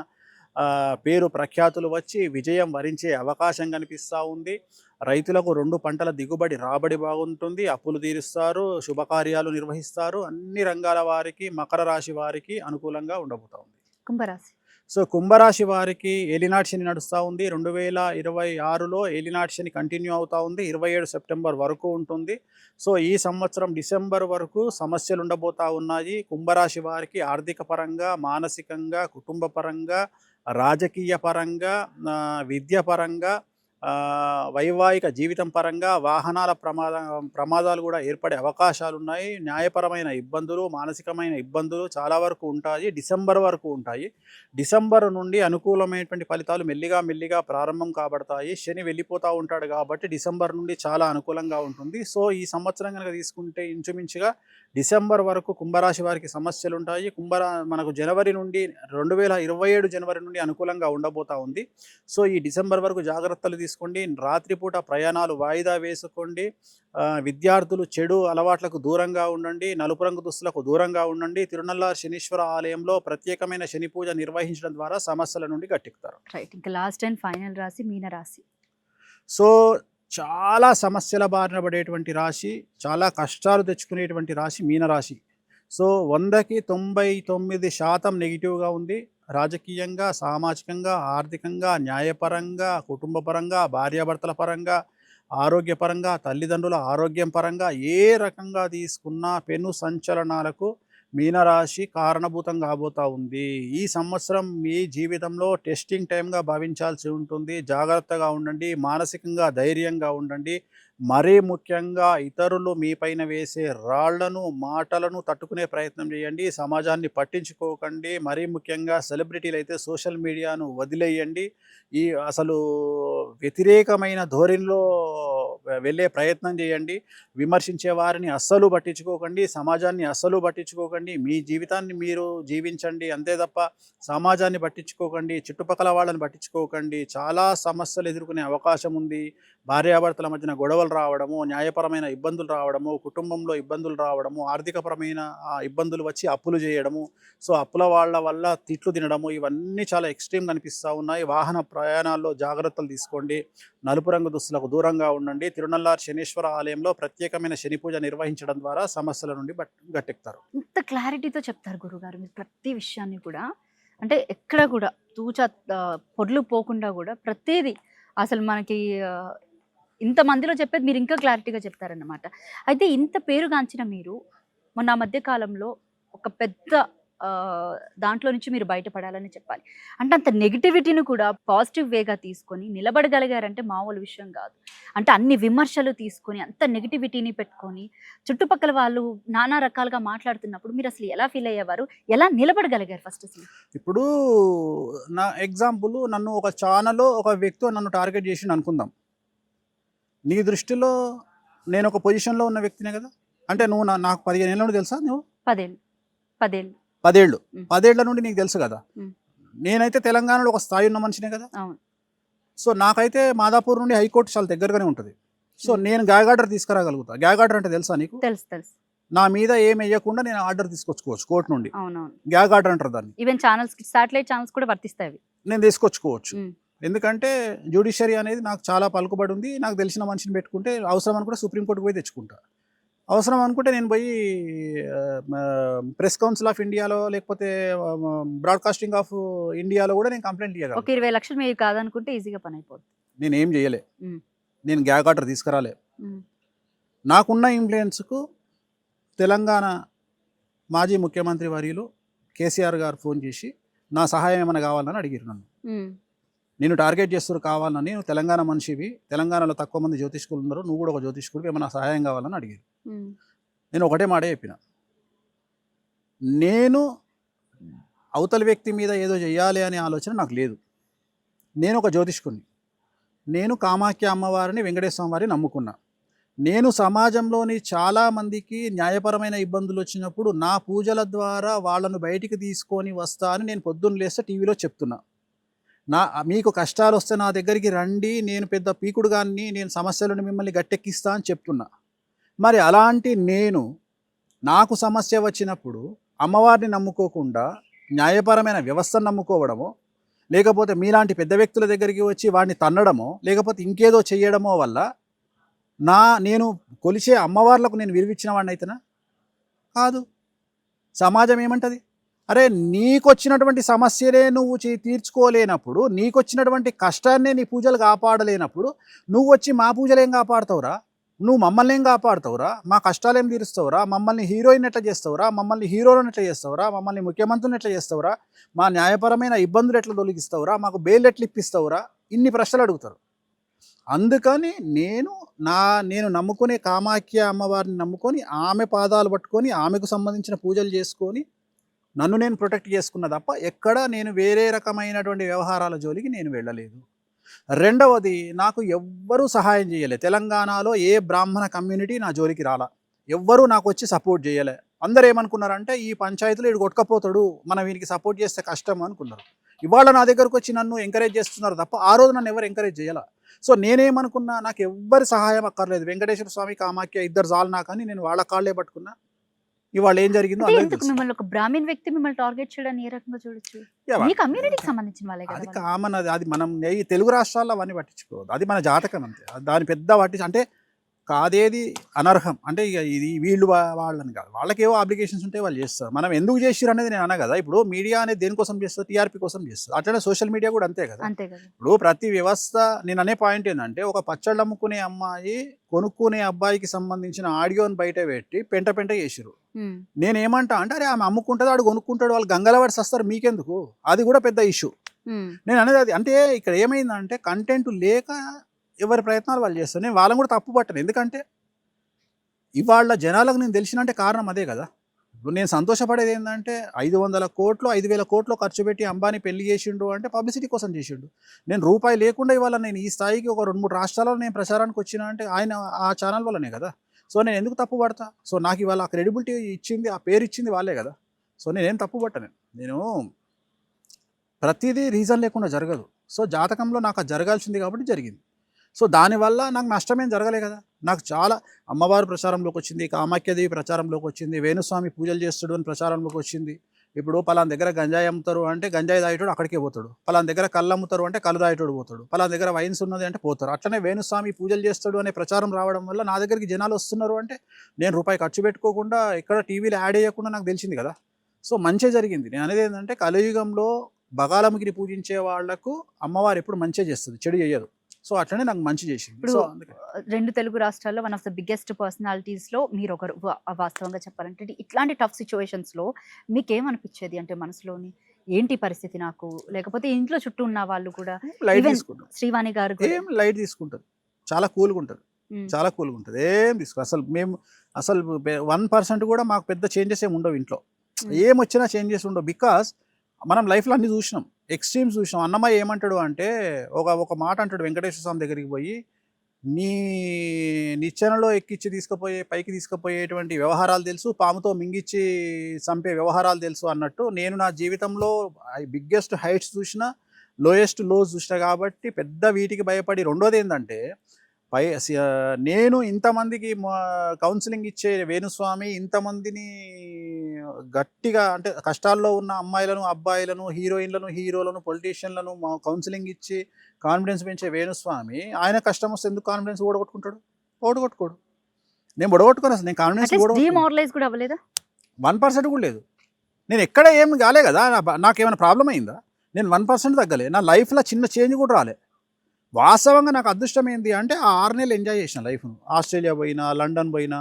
పేరు ప్రఖ్యాతులు వచ్చి విజయం వరించే అవకాశం కనిపిస్తూ ఉంది. రైతులకు 2 పంటల దిగుబడి రాబడి బాగుంటుంది. అప్పులు తీరుస్తారు, శుభకార్యాలు నిర్వహిస్తారు. అన్ని రంగాల వారికి మకర రాశి వారికి అనుకూలంగా ఉండబోతా ఉంది. కుంభరాశి. సో కుంభరాశి వారికి ఏలినాటి శని నడుస్తూ ఉంది. 2026లో ఏలినాటి శని కంటిన్యూ అవుతూ ఉంది. 27 సెప్టెంబర్ వరకు ఉంటుంది. సో ఈ సంవత్సరం డిసెంబర్ వరకు సమస్యలు ఉండబోతా ఉన్నాయి. కుంభరాశి వారికి ఆర్థిక పరంగా, మానసికంగా, కుటుంబ పరంగా, రాజకీయ పరంగా, విద్య పరంగా, వైవాహిక జీవితం పరంగా వాహనాల ప్రమాదాలు కూడా ఏర్పడే అవకాశాలు ఉన్నాయి. న్యాయపరమైన ఇబ్బందులు, మానసికమైన ఇబ్బందులు చాలా వరకు ఉంటాయి. డిసెంబర్ వరకు ఉంటాయి. డిసెంబర్ నుండి అనుకూలమైనటువంటి ఫలితాలు మెల్లిగా ప్రారంభం కాబడతాయి. శని వెళ్ళిపోతూ ఉంటాడు కాబట్టి డిసెంబర్ నుండి చాలా అనుకూలంగా ఉంటుంది. సో ఈ సంవత్సరం కనుక తీసుకుంటే ఇంచుమించుగా డిసెంబర్ వరకు కుంభరాశి వారికి సమస్యలు ఉంటాయి. మనకు 2027 జనవరి నుండి అనుకూలంగా ఉండబోతా ఉంది. సో ఈ డిసెంబర్ వరకు జాగ్రత్తలు తీసుకోండి. రాత్రిపూట ప్రయాణాలు వాయిదా వేసుకోండి. విద్యార్థులు చెడు అలవాట్లకు దూరంగా ఉండండి. నలుపు రంగు దుస్తులకు దూరంగా ఉండండి. తిరునల్లార్ శనీశ్వర ఆలయంలో ప్రత్యేకమైన శని పూజ నిర్వహించడం ద్వారా సమస్యల నుండి గట్టెక్కుతారు. రైట్. ఇంకా లాస్ట్ అండ్ ఫైనల్ రాశి మీనరాశి. సో చాలా సమస్యల బారిన పడేటువంటి రాశి, చాలా కష్టాలు తెచ్చుకునేటువంటి రాశి మీనరాశి. సో 100కి 99% నెగిటివ్గా ఉంది. రాజకీయంగా, సామాజికంగా, ఆర్థికంగా, న్యాయపరంగా, కుటుంబ పరంగా, భార్యాభర్తల పరంగా, ఆరోగ్యపరంగా, తల్లిదండ్రుల ఆరోగ్యం పరంగా ఏ రకంగా తీసుకున్నా పెను సంచలనాలకు మీనరాశి కారణభూతం కాబోతా ఉంది. ఈ సంవత్సరం మీ జీవితంలో టెస్టింగ్ టైంగా భావించాల్సి ఉంటుంది. జాగ్రత్తగా ఉండండి. మానసికంగా ధైర్యంగా ఉండండి. మరీ ముఖ్యంగా ఇతరులు మీపైన వేసే రాళ్లను, మాటలను తట్టుకునే ప్రయత్నం చేయండి. సమాజాన్ని పట్టించుకోకండి. మరీ ముఖ్యంగా సెలబ్రిటీలు అయితే సోషల్ మీడియాను వదిలేయండి. అసలు వ్యతిరేకమైన ధోరణిలో వెళ్ళే ప్రయత్నం చేయండి. విమర్శించే వారిని అస్సలు పట్టించుకోకండి. సమాజాన్ని అస్సలు పట్టించుకోకండి. మీ జీవితాన్ని మీరు జీవించండి. అంతే తప్ప సమాజాన్ని పట్టించుకోకండి. చుట్టుపక్కల వాళ్ళని పట్టించుకోకండి. చాలా సమస్యలు ఎదుర్కొనే అవకాశం ఉంది. భార్యాభర్తల మధ్యన గొడవలు రావడము, న్యాయపరమైన ఇబ్బందులు రావడము, కుటుంబంలో ఇబ్బందులు రావడము, ఆర్థికపరమైన ఇబ్బందులు వచ్చి అప్పులు చేయడము, సో అప్పుల వాళ్ళ వల్ల తిట్లు తినడము, ఇవన్నీ చాలా ఎక్స్ట్రీమ్ కనిపిస్తూ ఉన్నాయి. వాహన ప్రయాణాల్లో జాగ్రత్తలు తీసుకోండి. నలుపు రంగు దుస్తులకు దూరంగా ఉండండి. తిరునల్లార్ శనీశ్వర ఆలయంలో ప్రత్యేకమైన శని పూజ నిర్వహించడం ద్వారా సమస్యల నుండి గట్టెక్కుతారు. ఇంత క్లారిటీతో చెప్తారు గురుగారు మీరు ప్రతి విషయాన్ని కూడా. అంటే ఎక్కడ కూడా పొడ్లు పోకుండా కూడా ప్రతిదీ అసలు మనకి ఇంతమందిలో చెప్పేది మీరు ఇంకా క్లారిటీగా చెప్తారన్నమాట. అయితే ఇంత పేరుగాంచిన మీరు మొన్న మధ్య కాలంలో ఒక పెద్ద దాంట్లో నుంచి మీరు బయటపడాలని చెప్పాలి. అంటే అంత నెగిటివిటీని కూడా పాజిటివ్ వేగా తీసుకొని నిలబడగలిగారంటే మామూలు విషయం కాదు. అంటే అన్ని విమర్శలు తీసుకొని అంత నెగిటివిటీని పెట్టుకొని చుట్టుపక్కల వాళ్ళు నానా రకాలుగా మాట్లాడుతున్నప్పుడు మీరు అసలు ఎలా ఫీల్ అయ్యేవారు, ఎలా నిలబడగలిగారు ఫస్ట్ అసలు? ఇప్పుడు నా ఎగ్జాంపుల్, నన్ను ఒక ఛానల్లో ఒక వ్యక్తి నన్ను టార్గెట్ చేసి అనుకుందాం. నీ దృష్టిలో నేను ఒక పొజిషన్లో ఉన్న వ్యక్తినే కదా. అంటే నువ్వు నాకు 15 ఏళ్ళ నుండి తెలుసా? నువ్వు 10 ఏళ్ళు 10 ఏళ్ల నుండి నీకు తెలుసు కదా. నేనైతే తెలంగాణలో ఒక స్థాయి ఉన్న మనిషినే కదా. సో నాకైతే మాదాపూర్ నుండి హైకోర్టు చాలా దగ్గరగానే ఉంటుంది. సో నేను గ్యాగ్ ఆర్డర్ తీసుకురాగలుగుతా. గ్యాగ్ ఆర్డర్ అంటే తెలుసా నీకు? తెలుసు. నా మీద ఏం వేయకుండా నేను ఆర్డర్ తీసుకొచ్చుకోవచ్చు కోర్టు నుండి. గ్యాగ్ ఆర్డర్ అంటారు దాన్ని. ఈవెన్ ఛానల్స్, శాటిలైట్ ఛానల్స్ కూడా వర్తిస్తాయి. నేను తీసుకొచ్చుకోవచ్చు. ఎందుకంటే జ్యుడిషియరీ అనేది నాకు చాలా పలుకుబడి ఉంది. నాకు తెలిసిన మనిషిని పెట్టుకుంటే అవసరం అనుకుంటే సుప్రీంకోర్టుకు పోయి తెచ్చుకుంటా. అవసరం అనుకుంటే నేను పోయి ప్రెస్ కౌన్సిల్ ఆఫ్ ఇండియాలో లేకపోతే బ్రాడ్కాస్టింగ్ ఆఫ్ ఇండియాలో కూడా నేను కంప్లైంట్ ఇవ్వగలను. ఒక 20 లక్షలు మీరు కాదనుకుంటే ఈజీగా పని అయిపోతుంది. నేను ఏం చేయలే. నేను గ్యాగ్ ఆర్డర్ తీసుకురాలే. నాకున్న ఇన్ఫ్లుయెన్స్కు తెలంగాణ మాజీ ముఖ్యమంత్రి వర్యులు కేసీఆర్ గారు ఫోన్ చేసి నా సహాయం ఏమైనా కావాలని అడిగారు నన్ను. నేను టార్గెట్ చేస్తారు కావాలని, నువ్వు తెలంగాణ మనిషివి, తెలంగాణలో తక్కువ మంది జ్యోతిష్కులు ఉన్నారు, నువ్వు కూడా ఒక జ్యోతిష్కుడివి, ఏమైనా సహాయం కావాలని అడిగారు. నేను ఒకటే మాటే చెప్పిన, నేను అవతల వ్యక్తి మీద ఏదో చేయాలి అనే ఆలోచన నాకు లేదు. నేను ఒక జ్యోతిష్కుడిని, నేను కామాఖ్య అమ్మవారిని, వెంకటేశ్వర వారిని నమ్ముకున్నా. నేను సమాజంలోని చాలామందికి న్యాయపరమైన ఇబ్బందులు వచ్చినప్పుడు నా పూజల ద్వారా వాళ్ళను బయటికి తీసుకొని వస్తా అని నేను పొద్దున్న లేస్తే టీవీలో చెప్తున్నా. మీకు కష్టాలు వస్తే నా దగ్గరికి రండి, నేను పెద్ద పీకుడుగాన్ని, నేను సమస్యలను మిమ్మల్ని గట్టెక్కిస్తా అని చెప్తున్నా. మరి అలాంటి నేను నాకు సమస్య వచ్చినప్పుడు అమ్మవారిని నమ్ముకోకుండా న్యాయపరమైన వ్యవస్థను నమ్ముకోవడమో, లేకపోతే మీలాంటి పెద్ద వ్యక్తుల దగ్గరికి వచ్చి వాడిని తన్నడమో, లేకపోతే ఇంకేదో చేయడమో వల్ల నేను కొలిచే అమ్మవార్లకు నేను విలువిచ్చిన వాడిని అయితేనా? కాదు. సమాజం ఏమంటది? అరే, నీకొచ్చినటువంటి సమస్యలే నువ్వు తీర్చుకోలేనప్పుడు, నీకొచ్చినటువంటి కష్టాన్నే నీ పూజలు కాపాడలేనప్పుడు నువ్వు వచ్చి మా పూజలు ఏం కాపాడుతావురా? నువ్వు మమ్మల్ని ఏం కాపాడుతావురా? మా కష్టాలు ఏం తీరుస్తావురా? మమ్మల్ని హీరోయిన్ ఎట్లా చేస్తావురా? మమ్మల్ని హీరోలను ఎట్లా చేస్తావురా? మమ్మల్ని ముఖ్యమంత్రిని ఎట్లా చేస్తావురా? మా న్యాయపరమైన ఇబ్బందులు ఎట్లా తొలగిస్తావురా? మాకు బెయిల్ ఎట్లా ఇప్పిస్తావురా? ఇన్ని ప్రశ్నలు అడుగుతారు. అందుకని నేను నమ్ముకునే కామాఖ్య అమ్మవారిని నమ్ముకొని, ఆమె పాదాలు పట్టుకొని, ఆమెకు సంబంధించిన పూజలు చేసుకొని నన్ను నేను ప్రొటెక్ట్ చేసుకున్న తప్ప ఎక్కడ నేను వేరే రకమైనటువంటి వ్యవహారాల జోలికి నేను వెళ్ళలేదు. రెండవది, నాకు ఎవ్వరూ సహాయం చేయలే. తెలంగాణలో ఏ బ్రాహ్మణ కమ్యూనిటీ నా జోలికి రాలా, ఎవ్వరూ నాకు వచ్చి సపోర్ట్ చేయలే. అందరూ ఏమనుకున్నారంటే, ఈ పంచాయతీలో వీడు కొట్టుకపోతాడు, మనం వీనికి సపోర్ట్ చేస్తే కష్టం అనుకున్నారు. ఇవాళ నా దగ్గరకు వచ్చి నన్ను ఎంకరేజ్ చేస్తున్నారు తప్ప ఆ రోజు నన్ను ఎవరు ఎంకరేజ్ చేయాల. సో నేనేమనుకున్నా, నాకు ఎవ్వరి సహాయం అక్కర్లేదు, వెంకటేశ్వర స్వామి, కామాఖ్య ఇద్దరు చాలు నాకని నేను వాళ్ళ కాళ్ళే పట్టుకున్నా. ఇవాళ ఏం జరిగిందో మిమ్మల్ని ఒక బ్రాహ్మణ్ వ్యక్తి మిమ్మల్ని టార్గెట్ చేయడానికి ఏ రకంగా చూడొచ్చు? మీ కమ్యూనిటీకి సంబంధించిన వాళ్ళే కదా. అది కామన్. అది మనం ఈ తెలుగు రాష్ట్రాల్లో అవన్నీ పట్టించుకోవద్దు. అది మన జాతకం అంతే. దాని పెద్ద అంటే కాదేది అనర్హం అంటే ఇక ఇది వీళ్ళు వాళ్ళని కాదు, వాళ్ళకేవో అప్లికేషన్స్ ఉంటే వాళ్ళు చేస్తారు. మనం ఎందుకు చేసిరు అనేది నేను అన్నా కదా. ఇప్పుడు మీడియా అనేది దేనికోసం చేస్తారు? టీఆర్పీ కోసం చేస్తారు. అట్లనే సోషల్ మీడియా కూడా అంతే కదా. ఇప్పుడు ప్రతి వ్యవస్థ, నేను అనే పాయింట్ ఏంటంటే, ఒక పచ్చళ్ళు అమ్ముకునే అమ్మాయి కొనుక్కునే అబ్బాయికి సంబంధించిన ఆడియోని బయట పెట్టి పెంట చేసిరు. నేనేమంటా అంటే, అరే ఆమె అమ్ముకుంటుంది, ఆడు కొనుక్కుంటాడు, వాళ్ళు గంగలవాడి వస్తారు, మీకెందుకు? అది కూడా పెద్ద ఇష్యూ. నేను అనేది అది. అంటే ఇక్కడ ఏమైందంటే, కంటెంట్ లేక ఎవరి ప్రయత్నాలు వాళ్ళు చేస్తారు. నేను వాళ్ళని కూడా తప్పు పట్టను. ఎందుకంటే ఇవాళ జనాలకు నేను తెలిసినంటే కారణం అదే కదా. ఇప్పుడు నేను సంతోషపడేది ఏంటంటే, 500 కోట్లు 5,000 కోట్లు ఖర్చు పెట్టి అంబానీ పెళ్లి చేసిండు అంటే పబ్లిసిటీ కోసం చేసిండు. నేను రూపాయి లేకుండా ఇవాళ నేను ఈ స్థాయికి ఒక 2-3 రాష్ట్రాల్లో నేను ప్రచారానికి వచ్చినా అంటే ఆయన ఆ ఛానల్ వల్లనే కదా. సో నేను ఎందుకు తప్పు పడతా? సో నాకు ఇవాళ ఆ క్రెడిబిలిటీ ఇచ్చింది, ఆ పేరు ఇచ్చింది వాళ్ళే కదా. సో నేనేం తప్పు పట్టను. నేను ప్రతిదీ రీజన్ లేకుండా జరగదు. సో జాతకంలో నాకు అది జరగాల్సింది కాబట్టి జరిగింది. సో దానివల్ల నాకు నష్టమేం జరగలే కదా. నాకు చాలా అమ్మవారు ప్రచారంలోకి వచ్చింది, కామాఖ్యదేవి ప్రచారంలోకి వచ్చింది, వేణుస్వామి పూజలు చేస్తాడు అని ప్రచారంలోకి వచ్చింది. ఇప్పుడు పలానా దగ్గర గంజాయి అమ్ముతారు అంటే గంజాయి తాగేటోడు అక్కడికే పోతాడు. పలానా దగ్గర కళ్ళు అమ్ముతారు అంటే కళ్ళు తాగేటోడు పోతాడు. పలానా దగ్గర వైన్స్ ఉన్నది అంటే పోతారు. అట్లనే వేణుస్వామి పూజలు చేస్తాడు అనే ప్రచారం రావడం వల్ల నా దగ్గరికి జనాలు వస్తున్నారు. అంటే నేను రూపాయి ఖర్చు పెట్టుకోకుండా, ఎక్కడ టీవీలో యాడ్ చేయకుండా నాకు తెలిసింది కదా. సో మంచి జరిగింది. నేను అనేది ఏంటంటే, కలియుగంలో బగాలమ్మగిరి పూజించే వాళ్లకు అమ్మవారు ఎప్పుడు మంచిగా చేస్తుంది, చెడు చేయదు. సో అట్లనే నాకు మంచి చేసింది. ఇప్పుడు 2 తెలుగు రాష్ట్రాల్లో one of the biggest personalities లో మీరు ఒకరు. వాస్తవంగా చెప్పాలంటే ఇట్లాంటి టఫ్ సిచ్యువేషన్స్ లో మీకేమనిపించేది? అంటే మనసులోని ఏంటి పరిస్థితి నాకు, లేకపోతే ఇంట్లో చుట్టూ ఉన్న వాళ్ళు కూడా? శ్రీవాణి గారు ఏం లైట్ తీసుకుంటారు, చాలా కూల్గా ఉంటారు, చాలా కూల్గా ఉంటుంది. ఏం తీసుకో అసలు మేము 1% కూడా మాకు పెద్ద చేంజెస్ ఏమి ఉండవు ఇంట్లో. ఏం వచ్చినా చేంజెస్ ఉండవు. బికాస్ మనం లైఫ్లో అన్ని చూసినాం, ఎక్స్ట్రీమ్స్ చూసినాం. అన్నమయ్య ఏమంటాడు అంటే, ఒక మాట అంటాడు వెంకటేశ్వర స్వామి దగ్గరికి పోయి, నీ నిచ్చెనలో ఎక్కించి పైకి తీసుకుపోయేటువంటి వ్యవహారాలు తెలుసు, పాముతో మింగిచ్చి చంపే వ్యవహారాలు తెలుసు అన్నట్టు. నేను నా జీవితంలో బిగ్గెస్ట్ హైట్స్ చూసిన, లోయెస్ట్ లోస్ చూసిన కాబట్టి పెద్ద వీటికి భయపడి. రెండోది ఏంటంటే, నేను ఇంతమందికి కౌన్సిలింగ్ ఇచ్చే వేణుస్వామి ఇంతమందిని గట్టిగా, అంటే కష్టాల్లో ఉన్న అమ్మాయిలను, అబ్బాయిలను, హీరోయిన్లను, హీరోలను, పొలిటీషియన్లను కౌన్సిలింగ్ ఇచ్చి కాన్ఫిడెన్స్ పెంచే వేణుస్వామి, ఆయన కష్టం వస్తే ఎందుకు కాన్ఫిడెన్స్ ఓడగొట్టుకుంటాడు? ఓడగొట్టుకోడు. నేను ఓడగొట్టుకోను. అసలు నేను కాన్ఫిడెన్స్ 1% కూడా లేదు. నేను ఎక్కడ ఏం కాలే కదా. నాకేమైనా ప్రాబ్లం అయిందా? నేను 1% తగ్గలే. నా లైఫ్లో చిన్న చేంజ్ కూడా రాలే. వాస్తవంగా నాకు అదృష్టం ఏంటి అంటే, ఆ 6 నెలలు ఎంజాయ్ చేసిన లైఫ్ను. ఆస్ట్రేలియా పోయినా, లండన్ పోయినా,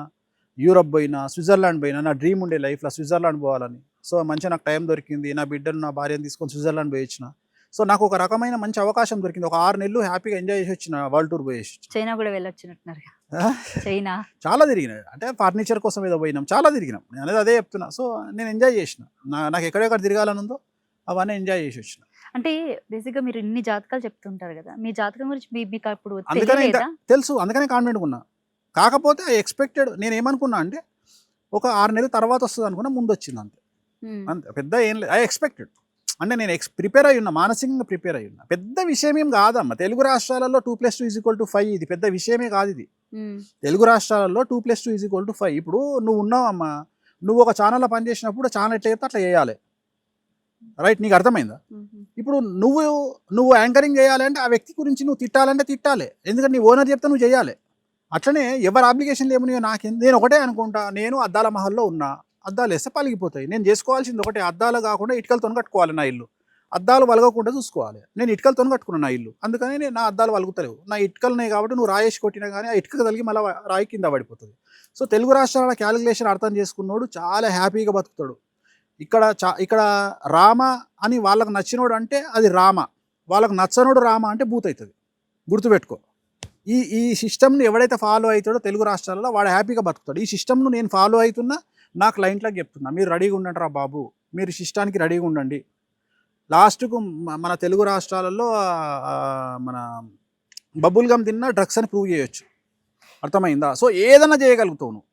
యూరప్ పోయినా, స్విట్జర్లాండ్ పోయినా. నా డ్రీమ్ ఉండే లైఫ్లో స్విట్జర్లాండ్ పోవాలని. సో మంచిగా నాకు టైం దొరికింది. నా బిడ్డను, నా భార్యను తీసుకొని స్విట్జర్లాండ్ పోయి వచ్చిన. సో నాకు ఒక రకమైన మంచి అవకాశం దొరికింది. ఒక 6 నెలలు హ్యాపీగా ఎంజాయ్ చేసి వచ్చిన, వరల్డ్ టూర్ పోయేసి వచ్చిన. చైనా కూడా వెళ్ళొచ్చినట్టున్నారు. చైనా చాలా తిరిగిన, అంటే ఫర్నిచర్ కోసం ఏదో పోయినాం, చాలా తిరిగినాం. నేను అనేది అదే చెప్తున్నా. సో నేను ఎంజాయ్ చేసిన, నాకు ఎక్కడెక్కడ తిరగాలని ఉందో అవన్నీ ఎంజాయ్ చేసి వచ్చిన. అంటే బేసిక్గా మీరు ఇన్ని జాతకాలు చెప్తుంటారు కదా, మీ జాతకం గురించి మీకు అప్పుడు అందుకనే తెలియలేదా? తెలుసు, అందుకనే కాన్ఫిడెంట్గా ఉన్నా. కాకపోతే ఐ ఎక్స్పెక్టెడ్, నేను ఏమనుకున్నా అంటే ఒక 6 నెలల తర్వాత వస్తుంది అనుకున్నా, ముందు వచ్చింది అంతే. అంతే, పెద్ద ఏం లేదు. ఐ ఎక్స్పెక్టెడ్, అంటే నేను ప్రిపేర్ అయి ఉన్నా, మానసికంగా ప్రిపేర్ అయి ఉన్నా. పెద్ద విషయం ఏం కాదమ్మా. తెలుగు రాష్ట్రాలలో 2+2 = 5, ఇది పెద్ద విషయమే కాదు. ఇది తెలుగు రాష్ట్రాలలో 2+2 = 5. ఇప్పుడు నువ్వు ఉన్నావమ్మా, నువ్వు ఒక ఛానల్లో పనిచేసినప్పుడు ఛానల్ ఎట్లా చెప్తే అట్లా చేయాలి, రైట్? నీకు అర్థమైందా? ఇప్పుడు నువ్వు యాంకరింగ్ చేయాలంటే ఆ వ్యక్తి గురించి నువ్వు తిట్టాలంటే తిట్టాలి, ఎందుకంటే నీ ఓనర్ చెప్తే నువ్వు చేయాలి. అట్లనే ఎవరి అప్లికేషన్లు ఏమో నేను ఒకటే అనుకుంటా, నేను అద్దాల మహల్లో ఉన్నా, అద్దాలు వేస్తే పలిగిపోతాయి. నేను చేసుకోవాల్సింది ఒకటే, అద్దాలు కాకుండా ఇటుకలతో కట్టుకోవాలి నా ఇల్లు. అద్దాలు వలగకుండా చూసుకోవాలి. నేను ఇటుకలతో కట్టుకున్నాను నా ఇల్లు, అందుకని నేను నా అద్దాలు వలుగుతలేవు. నా ఇటుకలున్నాయి కాబట్టి నువ్వు రాయేసి కొట్టినా కానీ ఆ ఇటుక తగిలి మళ్ళీ రాయి కింద పడిపోతుంది. సో తెలుగు రాష్ట్రాల క్యాలిక్యులేషన్ అర్థం చేసుకున్నోడు చాలా హ్యాపీగా బతుకుతాడు. ఇక్కడ రామ అని వాళ్ళకు నచ్చినోడు అంటే అది రామ, వాళ్ళకు నచ్చనోడు రామ అంటే బూత్ అవుతుంది. గుర్తుపెట్టుకో. ఈ సిస్టమ్ని ఎవడైతే ఫాలో అవుతాడో తెలుగు రాష్ట్రాలలో వాడు హ్యాపీగా బతుకుతాడు. ఈ సిస్టమ్ను నేను ఫాలో అవుతున్నా, నా క్లయింట్లకు చెప్తున్నా, మీరు రెడీగా ఉండండి రా బాబు, మీరు సిస్టానికి రెడీగా ఉండండి. లాస్ట్కు మన తెలుగు రాష్ట్రాలలో మన బబుల్ గమ్ తిన్నా డ్రగ్స్ అని ప్రూవ్ చేయొచ్చు, అర్థమైందా? సో ఏదైనా చేయగలుగుతావు నువ్వు.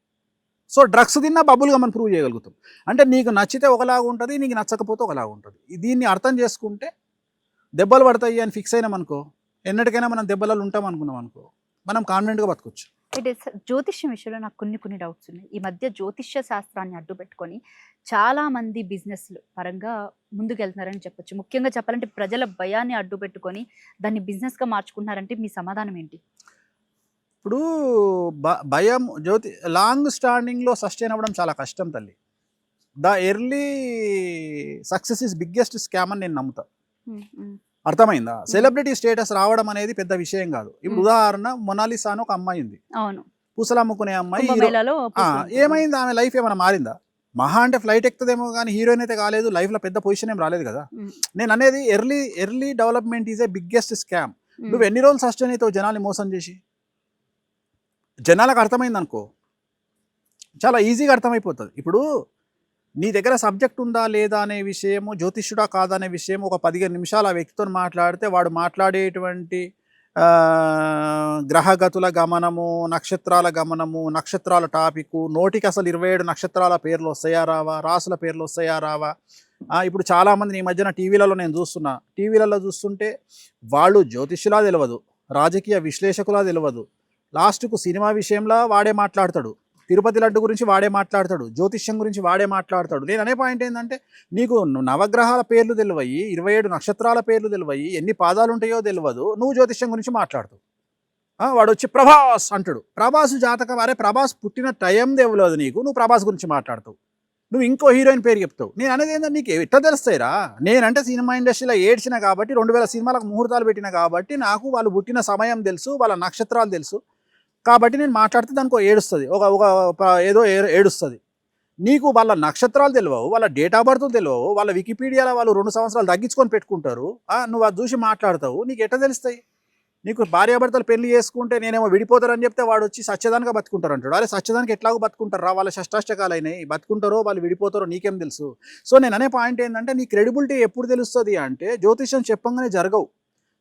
సో డ్రగ్స్ తిన్నా బబుల్ గమ్ అని ప్రూవ్ చేయగలుగుతావు. అంటే నీకు నచ్చితే ఒకలాగా ఉంటుంది, నీకు నచ్చకపోతే ఒకలాగా ఉంటుంది. దీన్ని అర్థం చేసుకుంటే దెబ్బలు పడతాయి అని ఫిక్స్ అయినామనుకో, ఎన్నటికైనా మనం దెబ్బలలో ఉంటాం అనుకున్నాం అనుకో, మనం కాన్ఫిడెంట్గా బతకొచ్చు. ఇట్ ఈస్ జ్యోతిష్యం విషయంలో నాకు కొన్ని డౌట్స్ ఉన్నాయి. ఈ మధ్య జ్యోతిష్య శాస్త్రాన్ని అడ్డు పెట్టుకొని చాలా మంది బిజినెస్ పరంగా ముందుకెళ్తున్నారని చెప్పొచ్చు. ముఖ్యంగా చెప్పాలంటే ప్రజల భయాన్ని అడ్డు పెట్టుకొని దాన్ని బిజినెస్గా మార్చుకుంటున్నారంటే మీ సమాధానం ఏంటి? ఇప్పుడు భయం లాంగ్ స్టాండింగ్లో సస్టైన్ అవ్వడం చాలా కష్టం తల్లి. The early success is biggest scam అని నేను నమ్ముతా. అర్థమైందా? సెలబ్రిటీ స్టేటస్ రావడం అనేది పెద్ద విషయం కాదు. ఇప్పుడు ఉదాహరణ మొనాలిసా అని ఒక అమ్మాయి ఉంది, పూసలు అమ్ముకునే అమ్మాయి. ఏమైంది? ఆమె లైఫ్ ఏమైనా మారిందా? మహా అంటే ఫ్లైట్ ఎక్కుతుందేమో కానీ హీరోయిన్ అయితే కాలేదు, లైఫ్లో పెద్ద పొజిషన్ ఏం రాలేదు కదా. నేను అనేది early development is a biggest scam. నువ్వు ఎన్ని రోజులు సస్టైన్ అవుతావు జనాల్ని మోసం చేసి? జనాలకు అర్థమైంది అనుకో, చాలా ఈజీగా అర్థమైపోతుంది. ఇప్పుడు నీ దగ్గర సబ్జెక్ట్ ఉందా లేదా అనే విషయము, జ్యోతిష్యుడా కాదనే విషయం ఒక 15 నిమిషాలు ఆ వ్యక్తితో మాట్లాడితే వాడు మాట్లాడేటువంటి గ్రహగతుల గమనము, నక్షత్రాల గమనము, నక్షత్రాల టాపిక్, నోటికి అసలు 27 నక్షత్రాల పేర్లు వస్తాయా రావా, రాసుల పేర్లు వస్తాయా రావా. ఇప్పుడు చాలామంది ఈ మధ్యన టీవీలలో నేను చూస్తున్నా, టీవీలలో చూస్తుంటే వాళ్ళు జ్యోతిష్యులా తెలియదు, రాజకీయ విశ్లేషకులా తెలియదు, లాస్ట్కు సినిమా విషయంలో వాడే మాట్లాడతాడు, తిరుపతి లడ్డు గురించి వాడే మాట్లాడతాడు, జ్యోతిష్యం గురించి వాడే మాట్లాడతాడు. నేను అనే పాయింట్ ఏంటంటే, నీకు నవగ్రహాల పేర్లు తెలివయి, 27 నక్షత్రాల పేర్లు తెలివయి, ఎన్ని పాదాలు ఉంటాయో తెలియదు, నువ్వు జ్యోతిష్యం గురించి మాట్లాడతావు. వాడు వచ్చి ప్రభాస్ అంటాడు, ప్రభాస్ జాతకం, అరే ప్రభాస్ పుట్టిన టైం తెలియదు నీకు, నువ్వు ప్రభాస్ గురించి మాట్లాడతావు. నువ్వు ఇంకో హీరోయిన్ పేరు చెప్తావు. నేను అనేది ఏంటంటే, నీకు ఎట్లా తెలుస్తాయిరా? నేనంటే సినిమా ఇండస్ట్రీలో ఏడ్చిన కాబట్టి, 2000 సినిమాలకు ముహూర్తాలు పెట్టిన కాబట్టి నాకు వాళ్ళు పుట్టిన సమయం తెలుసు, వాళ్ళ నక్షత్రాలు తెలుసు కాబట్టి నేను మాట్లాడితే దానికి ఏడుస్తుంది, ఏదో ఏడుస్తుంది. నీకు వాళ్ళ నక్షత్రాలు తెలియవు, వాళ్ళ డేట్ ఆఫ్ బర్త్ తెలియవు, వాళ్ళ వికీపీడియాలో వాళ్ళు 2 సంవత్సరాలు తగ్గించుకొని పెట్టుకుంటారు. నువ్వు అది చూసి మాట్లాడతావు, నీకు ఎట్లా తెలుస్తాయి? నీకు భార్యాభర్తలు పెళ్లి చేసుకుంటే నేనేమో విడిపోతారని చెప్తే వాడు వచ్చి సత్యదానిగా బతుకుంటారు అంటాడు. అరే సత్యదానికి ఎట్లాగో బతుకుంటారా? వాళ్ళ షష్టాష్టకాలు అయినాయి, బతుకుంటారో వాళ్ళు విడిపోతారో నీకేం తెలుసు? సో నేను అనే పాయింట్ ఏంటంటే, నీ క్రెడిబిలిటీ ఎప్పుడు తెలుస్తుంది అంటే, జ్యోతిష్యం చెప్పంగానే జరగవు,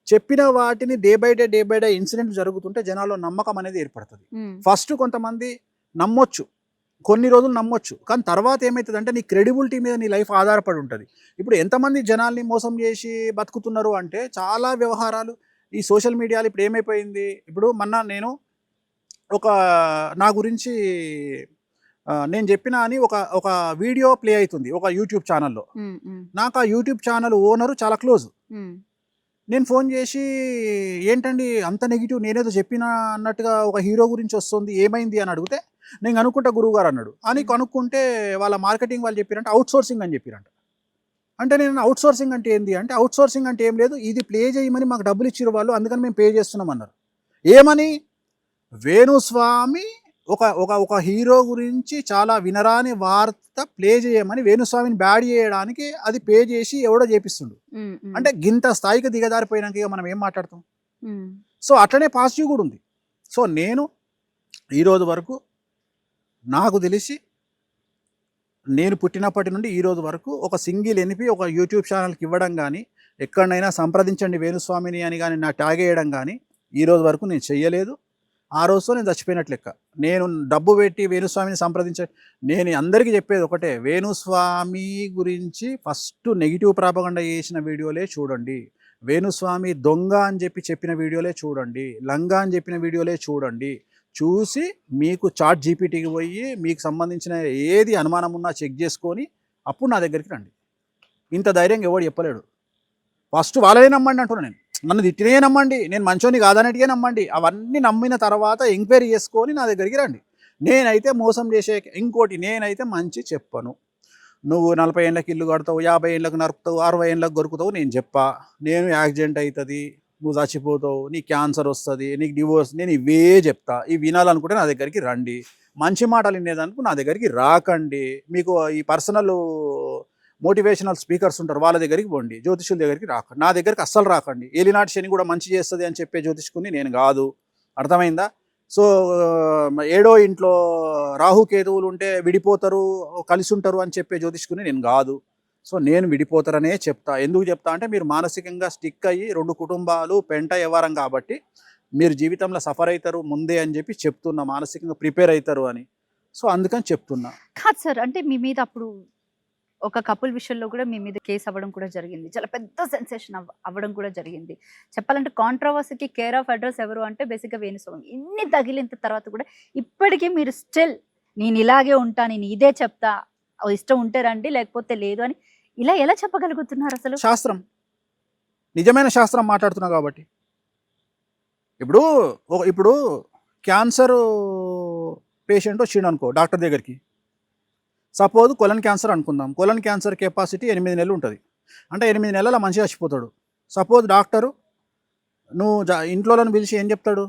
చెప్పిన వాటిని డే బై డే ఇన్సిడెంట్ జరుగుతుంటే జనాల్లో నమ్మకం అనేది ఏర్పడుతుంది. ఫస్ట్ కొంతమంది నమ్మొచ్చు, కొన్ని రోజులు నమ్మొచ్చు, కానీ తర్వాత ఏమవుతుందంటే నీ క్రెడిబిలిటీ మీద నీ లైఫ్ ఆధారపడి ఉంటుంది. ఇప్పుడు ఎంతమంది జనాల్ని మోసం చేసి బతుకుతున్నారు అంటే, చాలా వ్యవహారాలు ఈ సోషల్ మీడియాలో ఇప్పుడు ఏమైపోయింది. ఇప్పుడు నేను నా గురించి నేను చెప్పిన అని ఒక వీడియో ప్లే అవుతుంది ఒక యూట్యూబ్ ఛానల్లో. నాకు ఆ యూట్యూబ్ ఛానల్ ఓనరు చాలా క్లోజ్. నేను ఫోన్ చేసి, ఏంటండి అంత నెగిటివ్, నేనేదో చెప్పినా అన్నట్టుగా ఒక హీరో గురించి వస్తుంది, ఏమైంది అని అడిగితే, నేను కనుక్కుంటా గురువుగారు అన్నాడు. అని కనుక్కుంటే వాళ్ళ మార్కెటింగ్ వాళ్ళు చెప్పారంటే అవుట్ సోర్సింగ్ అని చెప్పారంట. అంటే నేను అవుట్ సోర్సింగ్ అంటే ఏంది అంటే, అవుట్ సోర్సింగ్ అంటే ఏం లేదు, ఇది ప్లే చేయమని మాకు డబ్బులు ఇచ్చారు వాళ్ళు, అందుకని మేము పే చేస్తున్నాం అన్నారు. ఏమని? వేణుస్వామి ఒక ఒక ఒక హీరో గురించి చాలా వినరాని వార్త ప్లే చేయమని వేణుస్వామిని బ్యాడ్ చేయడానికి అది పే చేసి ఎవడో చేపిస్తుండు. అంటే గింత స్థాయికి దిగజారిపోయినాక ఇక మనం ఏం మాట్లాడతాం? సో అట్లనే పాజిటివ్ కూడా ఉంది. సో నేను ఈరోజు వరకు నాకు తెలిసి నేను పుట్టినప్పటి నుండి ఈరోజు వరకు ఒక సింగిల్ ఎనిపి ఒక యూట్యూబ్ ఛానల్కి ఇవ్వడం కానీ, ఎక్కడైనా సంప్రదించండి వేణుస్వామిని అని కానీ నా ట్యాగ్ వేయడం కానీ ఈరోజు వరకు నేను చెయ్యలేదు. ఆ రోజుతో నేను చచ్చిపోయినట్లు లెక్క. నేను డబ్బు పెట్టి వేణుస్వామిని నేను అందరికీ చెప్పేది ఒకటే, వేణుస్వామి గురించి ఫస్ట్ నెగిటివ్ ప్రాపగండా చేసిన వీడియోలే చూడండి, వేణుస్వామి దొంగ అని చెప్పిన వీడియోలే చూడండి, లంగా అని చెప్పిన వీడియోలే చూడండి. చూసి మీకు చాట్ జీపీటీకి పోయి మీకు సంబంధించిన ఏది అనుమానం ఉన్నా చెక్ చేసుకొని అప్పుడు నా దగ్గరికి రండి. ఇంత ధైర్యంగా ఎవడు చెప్పలేడు. ఫస్ట్ వాళ్ళనే నమ్మండి అంటున్నా. నేను నన్ను తిట్టినే నమ్మండి, నేను మంచోని కాదన్నట్టుగా నమ్మండి, అవన్నీ నమ్మిన తర్వాత ఎంక్వైరీ చేసుకొని నా దగ్గరికి రండి. నేనైతే మోసం చేసే ఇంకోటి నేనైతే మంచి చెప్పను. నువ్వు 40 ఏళ్ళకి ఇల్లు కడతావు, 50 ఏళ్ళకి నరుకుతావు, 60 ఏళ్ళకి గొరుకుతావు నేను చెప్పా. నేను యాక్సిడెంట్ అవుతుంది, నువ్వు చచ్చిపోతావు, నీకు క్యాన్సర్ వస్తుంది, నీకు డివోర్స్, నేను ఇవే చెప్తా. ఇవి వినాలనుకుంటే నా దగ్గరికి రండి. మంచి మాటలు వినేదానికి నా దగ్గరికి రాకండి. మీకు ఈ పర్సనల్ మోటివేషనల్ స్పీకర్స్ ఉంటారు, వాళ్ళ దగ్గరికి పోండి. జ్యోతిష్యుల దగ్గరికి రాకండి, నా దగ్గరికి అస్సలు రాకండి. ఏలినాటి శని కూడా మంచి చేస్తుంది అని చెప్పే జ్యోతిష్కుని నేను కాదు. అర్థమైందా? సో 7వ ఇంట్లో రాహుకేతువులు ఉంటే విడిపోతారు, కలిసి ఉంటారు అని చెప్పే జ్యోతిష్కుని నేను కాదు. సో నేను విడిపోతారనే చెప్తా. ఎందుకు చెప్తా అంటే మీరు మానసికంగా స్టిక్ అయ్యి 2 కుటుంబాలు పెంట వ్యవహారం కాబట్టి మీరు జీవితంలో సఫర్ అవుతారు ముందే అని చెప్పి చెప్తున్నా, మానసికంగా ప్రిపేర్ అవుతారు అని. సో అందుకని చెప్తున్నా. కాదు సార్, అంటే మీ మీద అప్పుడు ఒక కపుల్ విషయంలో కూడా మీ మీద కేసు అవ్వడం కూడా జరిగింది, చాలా పెద్ద సెన్సేషన్ అవ్వడం కూడా జరిగింది. చెప్పాలంటే కాంట్రవర్సీకి కేర్ ఆఫ్ అడ్రస్ ఎవరు అంటే బేసిక్గా వేణుస్వామి. ఇన్ని తగిలిన తర్వాత కూడా ఇప్పటికీ మీరు స్టిల్ నేను ఇలాగే ఉంటా, నేను ఇదే చెప్తా, ఇష్టం ఉంటే రండి లేకపోతే లేదు అని ఇలా ఎలా చెప్పగలుగుతున్నారు అసలు? శాస్త్రం, నిజమైన శాస్త్రం మాట్లాడుతున్నా కాబట్టి. ఇప్పుడు క్యాన్సర్ పేషెంట్ వచ్చిండు అనుకో డాక్టర్ దగ్గరికి. సపోజ్ కొలన్ క్యాన్సర్ అనుకుందాం. కొలన్ క్యాన్సర్ కెపాసిటీ 8 నెలలు ఉంటుంది. అంటే 8 నెలల మనిషి చచ్చిపోతాడు. సపోజ్ డాక్టరు నువ్వు ఇంట్లోలను పిలిచి ఏం చెప్తాడు?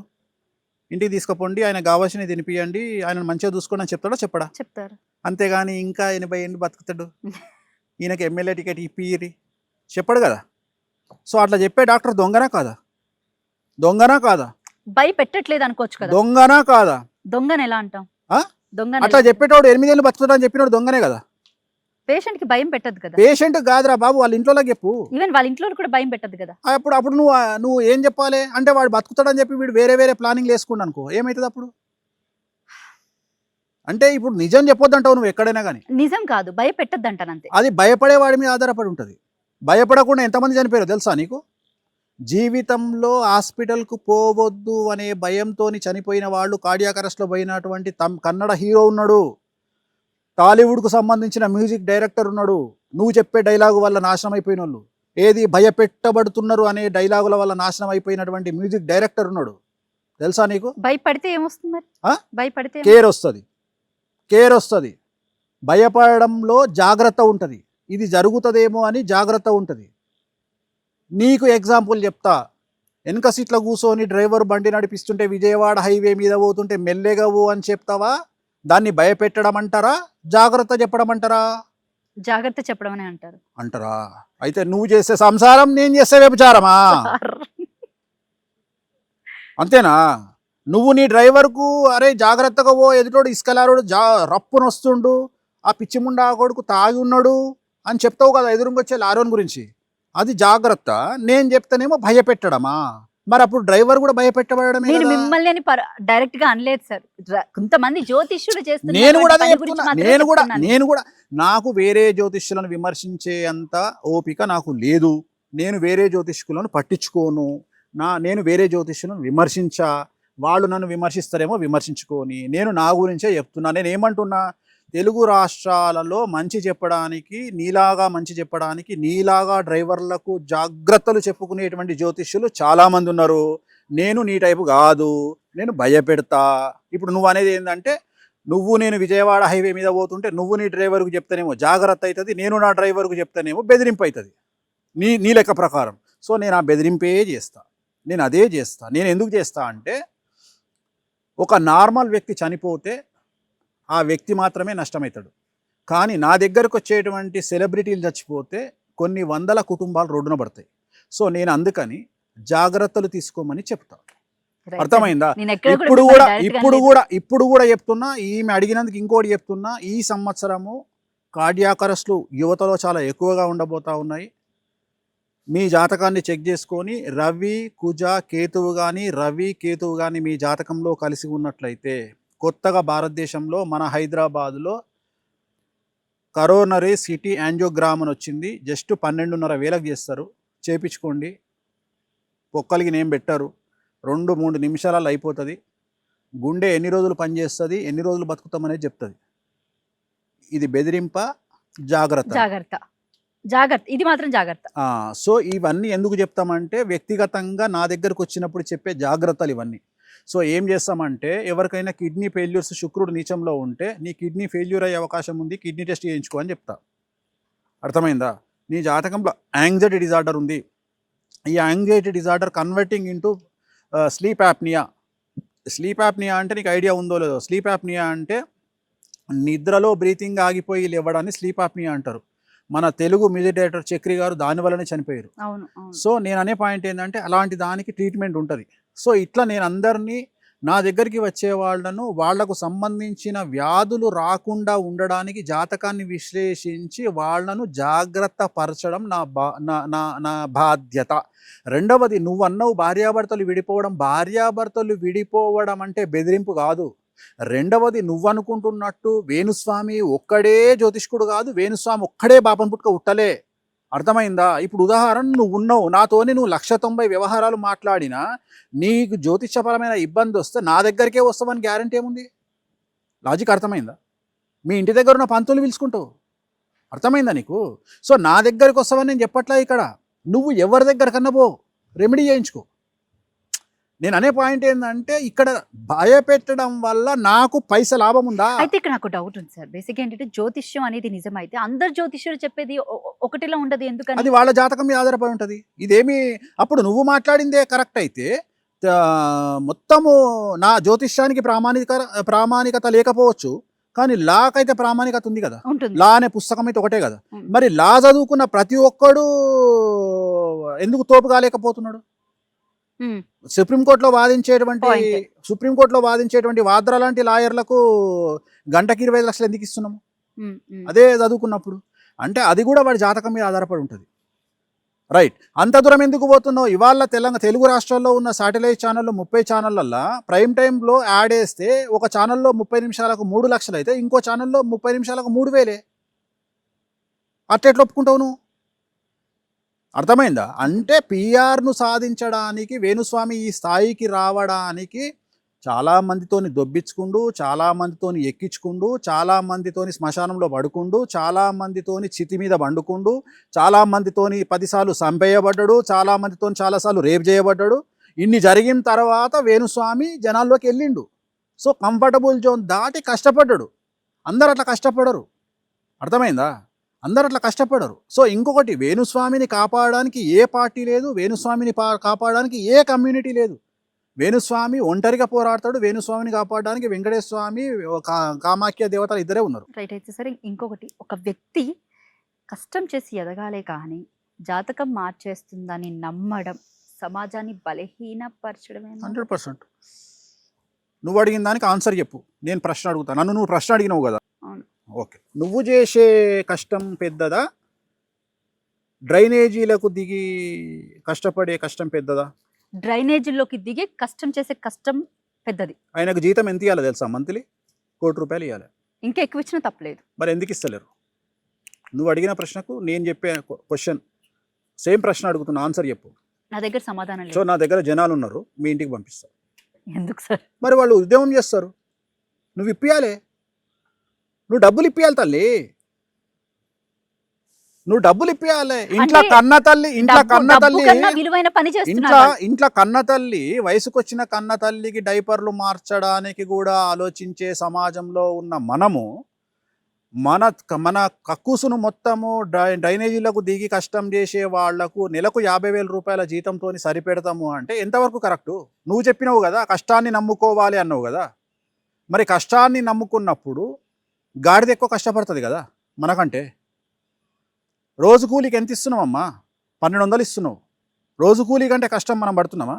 ఇంటికి తీసుకుపోండి, ఆయన కావాల్సినవి తినిపియండి, ఆయన మంచిగా చూసుకోండి అని చెప్తాడా? చెప్పడా? చెప్తారు. అంతేగాని ఇంకా 80 ఏళ్ళు బతుకుతాడు, ఈయనకి ఎమ్మెల్యే టికెట్ ఇప్పిరి చెప్పడు కదా. సో అట్లా చెప్పే డాక్టర్ దొంగనా కాదా? దొంగనా కాదా? భయపెట్టట్లేదు అనుకోవచ్చు కదా. దొంగనా కాదా? దొంగని ఎలా అంటాం? దొంగ అట్లా చెప్పేటోడు 8 ఏళ్ళు బతుకుతాడు అని చెప్పినోడు దొంగనే కదా. పేషెంట్ కి భయం పెట్టదు కదా. పేషెంట్ కాదురా బాబు, వాళ్ళ ఇంట్లో చెప్పు. ఈవెన్ వాళ్ళ ఇంట్లో కూడా భయం పెట్టదు కదా. అప్పుడు నువ్వు ఏం చెప్పాలి అంటే వాడు బతుకుతాడని చెప్పి వీడు వేరే ప్లానింగ్ వేసుకున్నాను అనుకో, ఏమవుతుంది అప్పుడు? అంటే ఇప్పుడు నిజం చెప్పొద్దంటావు నువ్వు ఎక్కడైనా కానీ. నిజం కాదు, భయపెట్టద్దు అంటాను అంతే. అది భయపడేవాడి మీద ఆధారపడి ఉంటుంది. భయపడకుండా ఎంతమంది చనిపోయారో తెలుసా నీకు? జీవితంలో హాస్పిటల్కు పోవద్దు అనే భయంతో చనిపోయిన వాళ్ళు, కార్డియాక్ అరెస్ట్లో పోయినటువంటి కన్నడ హీరో ఉన్నాడు, టాలీవుడ్కు సంబంధించిన మ్యూజిక్ డైరెక్టర్ ఉన్నాడు. నువ్వు చెప్పే డైలాగు వల్ల నాశనం అయిపోయిన వాళ్ళు, ఏది భయపెట్టబడుతున్నారు అనే డైలాగుల వల్ల నాశనం అయిపోయినటువంటి మ్యూజిక్ డైరెక్టర్ ఉన్నాడు. తెలుసా నీకు? భయపడితే ఏమొస్తుంది మరి? భయపడితే కేర్ వస్తుంది. భయపడడంలో జాగ్రత్త ఉంటుంది. ఇది జరుగుతుందేమో అని జాగ్రత్త ఉంటుంది. నీకు ఎగ్జాంపుల్ చెప్తా. వెనక సీట్లో కూర్చొని డ్రైవర్ బండి నడిపిస్తుంటే విజయవాడ హైవే మీద పోతుంటే మెల్లగా పో అని చెప్తావా? దాన్ని భయపెట్టడం అంటారా, జాగ్రత్త చెప్పడం అంటారా? జాగ్రత్త చెప్పడం అని అంటారా? అయితే నువ్వు చేసే సంసారం నేను చేసే వ్యభిచారమా? అంతేనా? నువ్వు నీ డ్రైవర్కు అరే జాగ్రత్తగా పో, ఎదుటోడు ఇసుకలారుడు రప్పునొస్తుండు, ఆ పిచ్చి ముండా కొడుకు తాగి ఉన్నాడు అని చెప్తావు కదా ఎదురుకొచ్చే లారోన్ గురించి. అది జాగ్రత్త. నేను చెప్తానేమో భయపెట్టడమా? మరి అప్పుడు డ్రైవర్ కూడా భయపెట్టబడడం. మిమ్మల్ని డైరెక్ట్ గా అనలేదు సార్, కొంతమంది జ్యోతిష్యులు చేస్తున్నారు. నేను కూడా నాకు వేరే జ్యోతిష్యులను విమర్శించే అంత ఓపిక నాకు లేదు. నేను వేరే జ్యోతిష్కులను పట్టించుకోను. నేను వేరే జ్యోతిష్యులను విమర్శించా, వాళ్ళు నన్ను విమర్శిస్తారేమో విమర్శించుకొని, నేను నా గురించే చెప్తున్నా. నేను ఏమంటున్నా, తెలుగు రాష్ట్రాలలో మంచి చెప్పడానికి, నీలాగా డ్రైవర్లకు జాగ్రత్తలు చెప్పుకునేటువంటి జ్యోతిష్యులు చాలామంది ఉన్నారు. నేను నీ టైపు కాదు, నేను భయపెడతా. ఇప్పుడు నువ్వు అనేది ఏంటంటే, నేను విజయవాడ హైవే మీద పోతుంటే నువ్వు నీ డ్రైవర్కు చెప్తానేమో జాగ్రత్త అవుతుంది, నేను నా డ్రైవర్కు చెప్తానేమో బెదిరింపు అవుతుంది నీ లెక్క ప్రకారం. సో నేను ఆ బెదిరింపే చేస్తా, నేను అదే చేస్తా. నేను ఎందుకు చేస్తా అంటే, ఒక నార్మల్ వ్యక్తి చనిపోతే ఆ వ్యక్తి మాత్రమే నష్టమవుతాడు. కానీ నా దగ్గరకు వచ్చేటువంటి సెలబ్రిటీలు చచ్చిపోతే కొన్ని వందల కుటుంబాలు రోడ్డున పడతాయి. సో నేను అందుకని జాగ్రత్తలు తీసుకోమని చెప్తాను. Right, అర్థమైందా? నేను ఎక్కడ కూడా ఇప్పుడు మిమ్మల్ని కూడా direct గా ఇప్పుడు అనలేదు. కూడా ఇప్పుడు కూడా చెప్తున్నా, ఈమె అడిగినందుకు ఇంకోటి చెప్తున్నా, ఈ సంవత్సరము కార్డియాక్ అరెస్టులు యువతలో చాలా ఎక్కువగా ఉండబోతా ఉన్నాయి. మీ జాతకాన్ని చెక్ చేసుకొని రవి కుజ కేతువు కానీ రవి కేతువు కానీ మీ జాతకంలో కలిసి ఉన్నట్లయితే కొత్తగా భారతదేశంలో మన హైదరాబాదులో కరోనరీ సిటీ యాంజియోగ్రామ్ అని వచ్చింది. జస్ట్ 12,500 చేస్తారు, చేపించుకోండి. పొక్కలికి నేమ్ పెట్టారు, 2-3 నిమిషాలలో అయిపోతుంది. గుండె ఎన్ని రోజులు పనిచేస్తుంది, ఎన్ని రోజులు బతుకుతామనేది చెప్తుంది. ఇది బెదిరింప, జాగ్రత్త. జాగ్రత్త జాగ్రత్త, ఇది మాత్రం జాగ్రత్త. సో ఇవన్నీ ఎందుకు చెప్తామంటే వ్యక్తిగతంగా నా దగ్గరకు వచ్చినప్పుడు చెప్పే జాగ్రత్తలు ఇవన్నీ. సో ఏం చేస్తామంటే ఎవరికైనా కిడ్నీ ఫెయిల్యూర్స్, శుక్రుడు నీచంలో ఉంటే నీ కిడ్నీ ఫెయిల్యూర్ అయ్యే అవకాశం ఉంది, కిడ్నీ టెస్ట్ చేయించుకో అని చెప్తా. అర్థమైందా? నీ జాతకంలో యాంగ్జైటీ డిజార్డర్ ఉంది, ఈ anxiety disorder converting into sleep apnea. Sleep apnea అంటే నీకు ఐడియా ఉందో లేదో. స్లీప్ యాప్నియా అంటే నిద్రలో బ్రీతింగ్ ఆగిపోయి లేవడాన్ని స్లీప్ యాప్నియా అంటారు. మన తెలుగు మ్యూజిక్ డైరెక్టర్ చక్రి గారు దాని వల్లనే చనిపోయారు. అవును అవును. సో నేను అనే పాయింట్ ఏంటంటే అలాంటి దానికి ట్రీట్మెంట్ ఉంటుంది. సో ఇట్లా నేను అందరినీ, నా దగ్గరికి వచ్చే వాళ్ళను వాళ్లకు సంబంధించిన వ్యాధులు రాకుండా ఉండడానికి జాతకాన్ని విశ్లేషించి వాళ్లను జాగ్రత్త పరచడం నా బాధ్యత. రెండవది, నువ్వు అన్నావు భార్యాభర్తలు విడిపోవడం అంటే బెదిరింపు కాదు. రెండవది, నువ్వు అనుకుంటున్నట్టు వేణుస్వామి ఒక్కడే జ్యోతిష్కుడు కాదు, వేణుస్వామి ఒక్కడే బాపన్ పుట్టుక ఉట్టలే. అర్థమైందా? ఇప్పుడు ఉదాహరణ, నువ్వు ఉన్నావు నాతోని, నువ్వు 190 వ్యవహారాలు మాట్లాడినా నీకు జ్యోతిషపరమైన ఇబ్బంది వస్తే నా దగ్గరికే వస్తావని గ్యారంటీ ఏముంది? లాజిక్ అర్థమైందా? మీ ఇంటి దగ్గర ఉన్న పంతులు పిలుచుకుంటావు. అర్థమైందా నీకు? సో నా దగ్గరికి వస్తావని నేను చెప్పట్లా. ఇక్కడ నువ్వు ఎవరి దగ్గర కన్నా పో, రెమెడీ చేయించుకో. నేను అనే పాయింట్ ఏంటంటే ఇక్కడ భయపెట్టడం వల్ల నాకు పైస లాభం ఉందా? అయితే ఇక్కడ నాకు డౌట్ ఉంది సార్. బేసిక్ ఏంటంటే జ్యోతిష్యం అనేది నిజమైతే అందరు జ్యోతిష్యులు చెప్పేది ఒకటిలా ఉండదు, ఎందుకని? అది వాళ్ళ జాతకం మీద ఆధారపడి ఉంటుంది. ఇదేమి అప్పుడు నువ్వు మాట్లాడిందే కరెక్ట్ అయితే మొత్తము నా జ్యోతిష్యానికి ప్రామాణికత లేకపోవచ్చు, కానీ లాకైతే ప్రామాణికత ఉంది కదా. ఉంటుంది. లా అనే పుస్తకం అయితే ఒకటే కదా. మరి లా చదువుకున్న ప్రతి ఒక్కడు ఎందుకు తోపు కాలేకపోతున్నాడు? సుప్రీంకోర్టులో వాదించేటువంటి వాద్రా లాంటి లాయర్లకు గంటకి 25 లక్షలు ఎందుకు ఇస్తున్నాము? అదే చదువుకున్నప్పుడు. అంటే అది కూడా వాడి జాతకం మీద ఆధారపడి ఉంటుంది. రైట్. అంత దూరం ఎందుకు పోతున్నావు? ఇవాళ తెలుగు రాష్ట్రాల్లో ఉన్న శాటిలైట్ ఛానళ్ళు 30 ఛానళ్ళల్లో ప్రైమ్ టైంలో యాడ్ వేస్తే ఒక ఛానల్లో 30 నిమిషాలకు 3 లక్షలు అయితే ఇంకో ఛానల్లో 30 నిమిషాలకు 3,000. అట్లా ఒప్పుకుంటావు నువ్వు? అర్థమైందా? అంటే పిఆర్ను సాధించడానికి వేణుస్వామి ఈ స్థాయికి రావడానికి చాలా మందితోని దొబ్బించుకుండు, చాలా మందితోని ఎక్కించుకుండు, చాలా మందితోని శ్మశానంలో పడుకుండు, చాలా మందితోని చితి మీద వండుకుండు, చాలా మందితోని 10 సార్లు చంపేయబడ్డాడు, చాలా మందితోని చాలాసార్లు రేప్ చేయబడ్డాడు. ఇన్ని జరిగిన తర్వాత వేణుస్వామి జనాల్లోకి వెళ్ళిండు. సో కంఫర్టబుల్ జోన్ దాటి కష్టపడ్డాడు. అందరు అట్లా కష్టపడరు. అర్థమైందా? అందరు అట్లా కష్టపడరు. సో ఇంకొకటి, వేణుస్వామిని కాపాడడానికి ఏ పార్టీ లేదు, వేణుస్వామిని కాపాడడానికి ఏ కమ్యూనిటీ లేదు. వేణుస్వామి ఒంటరిగా పోరాడతాడు. వేణుస్వామిని కాపాడడానికి వెంకటేశ్వర స్వామి, కామాఖ్య దేవతలు ఇద్దరే ఉన్నారు. రైట్. అయితే సరే, ఇంకొకటి, ఒక వ్యక్తి కష్టం చేసి ఎదగాలే కానీ జాతకం మార్చేస్తుందని నమ్మడం సమాజాన్ని బలహీనపరచడమే. 100%. నువ్వు అడిగిన దానికి ఆన్సర్ చెప్పు. నేను ప్రశ్న అడుగుతా, నన్ను నువ్వు ప్రశ్న అడిగినావు కదా. అవును. ఓకే. నువ్వు చేసే కష్టం పెద్దదా, డ్రైనేజీలకు దిగి కష్టపడే కష్టం పెద్దదా? డ్రైనేజీలోకి దిగి కష్టం చేసే కష్టం పెద్దది. ఆయనకు జీతం ఎంత ఇవ్వాలి తెలుసా? మంత్లీ 1 కోటి రూపాయలు ఇవ్వాలి. ఇంకా ఎక్కువ ఇచ్చినా తప్పలేదు. మరి ఎందుకు ఇస్తలేరు? నువ్వు అడిగిన ప్రశ్నకు నేను చెప్పే క్వశ్చన్ సేమ్ ప్రశ్న అడుగుతున్నా, ఆన్సర్ చెప్పు. నా దగ్గర సమాధానం సో లేదు. నా దగ్గర జనాలు ఉన్నారు, మీ ఇంటికి పంపిస్తా. ఎందుకు సార్? మరి వాళ్ళు ఉద్యమం చేస్తారు, నువ్వు ఇప్పియాలి. నువ్వు డబ్బులు ఇప్పియాలి తల్లి, నువ్వు డబ్బులు ఇప్పియాలి. ఇంట్లో కన్న తల్లి ఇంట్లో కన్న తల్లి, వయసుకొచ్చిన కన్న తల్లికి డైపర్లు మార్చడానికి కూడా ఆలోచించే సమాజంలో ఉన్న మనము మన కక్కుసును మొత్తము డ్రైనేజీలకు దిగి కష్టం చేసే వాళ్లకు నెలకు 50,000 రూపాయల జీతంతో సరిపెడతాము అంటే ఎంతవరకు కరెక్టు? నువ్వు చెప్పినావు కదా కష్టాన్ని నమ్ముకోవాలి అన్నావు కదా. మరి కష్టాన్ని నమ్ముకున్నప్పుడు గాడిద ఎక్కువ కష్టపడుతుంది కదా మనకంటే. రోజు కూలికి ఎంత ఇస్తున్నావమ్మా? 1,200 ఇస్తున్నావు. రోజు కూలీ కంటే కష్టం మనం పడుతున్నామా?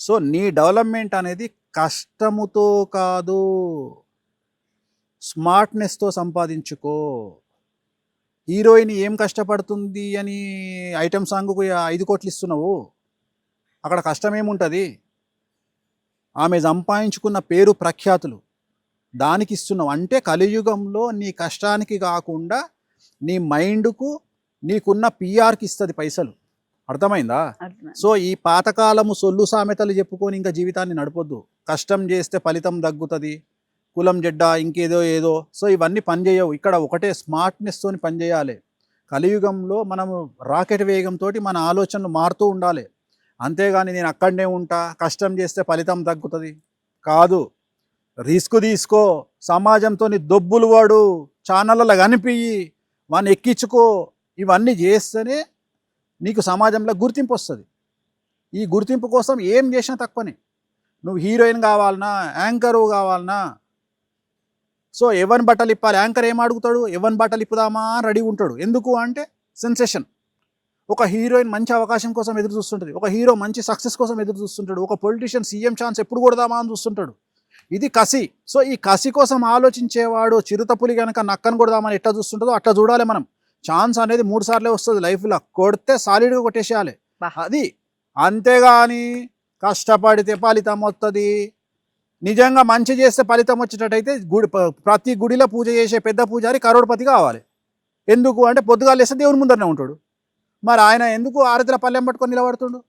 సో నీ డెవలప్మెంట్ అనేది కష్టముతో కాదు, స్మార్ట్నెస్తో సంపాదించుకో. హీరోయిన్ ఏం కష్టపడుతుంది అని ఐటమ్ సాంగ్కు 5 కోట్లు ఇస్తున్నావు, అక్కడ కష్టం ఏముంటుంది? ఆమె సంపాదించుకున్న పేరు ప్రఖ్యాతులు దానికి ఇస్తున్నావు. అంటే కలియుగంలో నీ కష్టానికి కాకుండా నీ మైండ్కు నీకున్న పిఆర్కి ఇస్తుంది పైసలు. అర్థమైందా? సో ఈ పాతకాలము సొల్లు సామెతలు చెప్పుకొని ఇంకా జీవితాన్ని నడపొద్దు. కష్టం చేస్తే ఫలితం తగ్గుతుంది, కులం జెడ్డ ఇంకేదో ఏదో. సో ఇవన్నీ పనిచేయవు. ఇక్కడ ఒకటే స్మార్ట్నెస్తోని పనిచేయాలి. కలియుగంలో మనము రాకెట్ వేగంతో మన ఆలోచనలు మారుతూ ఉండాలి. అంతేగాని నేను అక్కడనే ఉంటా, కష్టం చేస్తే ఫలితం తగ్గుతుంది కాదు. రిస్క్ తీసుకో, సమాజంతో దొబ్బులు వాడు, ఛానళ్ళలో కనిపించి వాడిని ఎక్కించుకో. ఇవన్నీ చేస్తేనే నీకు సమాజంలో గుర్తింపు వస్తుంది. ఈ గుర్తింపు కోసం ఏం చేసినా తక్కువనే. నువ్వు హీరోయిన్ కావాలన్నా, యాంకరు కావాలన్నా, సో ఎవరిని బట్టలు ఇప్పాలి, యాంకర్ ఏం అడుగుతాడు? ఎవరిని బట్టలు ఇప్పుదామా రెడీ ఉంటాడు. ఎందుకు అంటే సెన్సేషన్. ఒక హీరోయిన్ మంచి అవకాశం కోసం ఎదురు చూస్తుంటుంది, ఒక హీరో మంచి సక్సెస్ కోసం ఎదురు చూస్తుంటాడు, ఒక పొలిటీషియన్ సీఎం ఛాన్స్ ఎప్పుడు కొడదామా అని చూస్తుంటాడు. ఇది కసి. సో ఈ కసి కోసం ఆలోచించేవాడు చిరుతపులి కనుక నక్కను కొడదామని ఎట్లా చూస్తుంటుందో అట్లా చూడాలి మనం. ఛాన్స్ అనేది 3 సార్లే వస్తుంది లైఫ్లో, కొడితే సాలిడ్గా కొట్టేసేయాలి అది. అంతేగాని కష్టపడితే ఫలితం వస్తుంది, నిజంగా మంచి చేస్తే ఫలితం వచ్చేటట్టయితే ప్రతి గుడిలో పూజ చేసే పెద్ద పూజారి కరోడ్పతి కావాలి. ఎందుకు అంటే పొద్దుగాలు లేస్తే దేవుని ముందరనే ఉంటాడు. మరి ఆయన ఎందుకు ఆరతిల పల్లెం పట్టుకొని నిలబడుతుండు?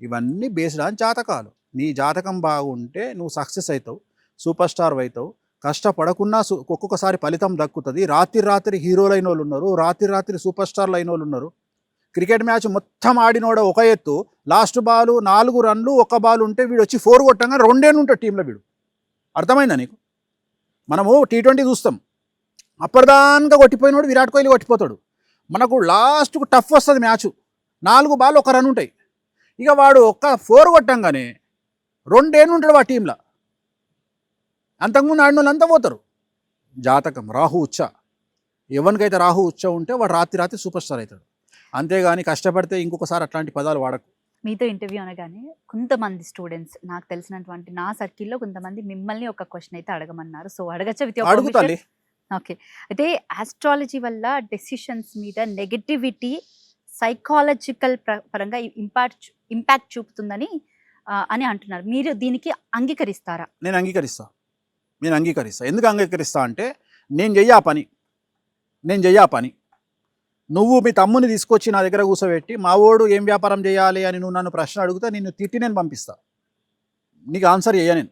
ఇవన్నీ బేస్డ్ ఆన్ జాతకాలు. నీ జాతకం బాగుంటే నువ్వు సక్సెస్ అవుతావు, సూపర్ స్టార్ అవుతావు. కష్టపడకున్నా ఒక్కొక్కసారి ఫలితం దక్కుతుంది. రాత్రి హీరోలు అయిన వాళ్ళు ఉన్నారు, రాత్రి సూపర్ స్టార్లు అయిన వాళ్ళు ఉన్నారు. క్రికెట్ మ్యాచ్ మొత్తం ఆడినోడ ఒక ఎత్తు, లాస్ట్ బాల్ 4 రన్లు 1 బాల్ ఉంటే వీడు వచ్చి 4 కొట్టంగా 2 ఉంటాడు టీంలో వీడు. అర్థమైందా నీకు? మనము T20 చూస్తాం, అప్పటిదాకా కొట్టిపోయినోడు విరాట్ కోహ్లీ కొట్టిపోతాడు. మనకు లాస్ట్కు టఫ్ వస్తుంది మ్యాచ్, 4 బాల్ 1 రన్ ఉంటాయి. ఇక వాడు 4 కొట్టంగానే 2 ఉంటాడు ఆ టీంలో. అంతకుముందు ఆడిన వాళ్ళు అంతా పోతారు. జాతకం రాహు ఉచ్చ, ఎవరికైతే రాహు ఉచ్చ ఉంటే వాడు రాత్రి సూపర్ స్టార్ అవుతాడు. అంతేగాని కష్టపడితే ఇంకొకసారి అట్లాంటి పదాలు వాడకు. మీతో ఇంటర్వ్యూ అనగానే కొంతమంది స్టూడెంట్స్, నాకు తెలిసినటువంటి నా సర్కిల్లో కొంతమంది మిమ్మల్ని ఒక క్వశ్చన్ అయితే అడగమన్నారు. సో అడగచ్చా? అడుగుతాలి. ఓకే. అయితే ఆస్ట్రాలజీ వల్ల డెసిషన్స్ మీద నెగటివిటీ సైకాలజికల్ పరంగా ఇంపాక్ట్ చూపుతుందని అని అంటున్నారు. మీరు దీనికి అంగీకరిస్తారా? నేను అంగీకరిస్తా. ఎందుకు అంగీకరిస్తా అంటే నేను చెయ్యా పని. నువ్వు మీ తమ్ముని తీసుకొచ్చి నా దగ్గర కూర్చోబెట్టి మా వాడు ఏం వ్యాపారం చేయాలి అని నువ్వు నన్ను ప్రశ్న అడిగితే నిన్ను తిట్టి నేను పంపిస్తా. నీకు ఆన్సర్ చేయ నేను.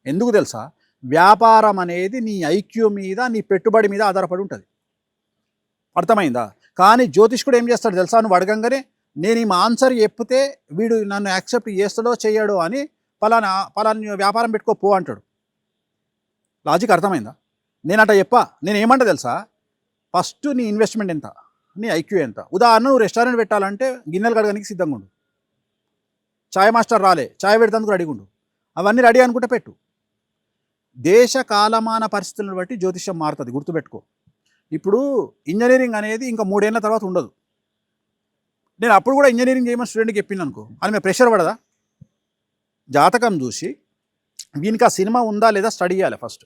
ఎందుకు తెలుసా? వ్యాపారం అనేది నీ ఐక్యూ మీద, నీ పెట్టుబడి మీద ఆధారపడి ఉంటుంది. అర్థమైందా? కానీ జ్యోతిష్కుడు ఏం చేస్తాడు తెలుసా? నువ్వు అడగంగానే నేను ఈ ఆన్సర్ చెప్తే వీడు నన్ను యాక్సెప్ట్ చేస్తాడో చేయడో అని పలానా వ్యాపారం పెట్టుకోపో అంటాడు. లాజిక్ అర్థమైందా? నేను అట్లా నేను ఏమంటా తెలుసా? ఫస్ట్ నీ ఇన్వెస్ట్మెంట్ ఎంత, నీ ఐక్యూ ఎంత. ఉదాహరణ నువ్వు రెస్టారెంట్ పెట్టాలంటే గిన్నెలు కడగడానికి సిద్ధంగా ఉండు. చాయ్ మాస్టర్ రాలే, చాయ్ పెడతానికి రెడీగా ఉండు. అవన్నీ రెడీ అనుకుంటే పెట్టు. దేశ కాలమాన పరిస్థితులను బట్టి జ్యోతిష్యం మారుతుంది, గుర్తుపెట్టుకో. ఇప్పుడు ఇంజనీరింగ్ అనేది ఇంకా 3 ఏళ్ళ తర్వాత ఉండదు. నేను అప్పుడు కూడా ఇంజనీరింగ్ చేయమని స్టూడెంట్కి చెప్పిన అనుకో, అని మేము ప్రెషర్ పడదా? జాతకం చూసి వీనికి ఆ సినిమా ఉందా లేదా స్టడీ చేయాలి ఫస్ట్.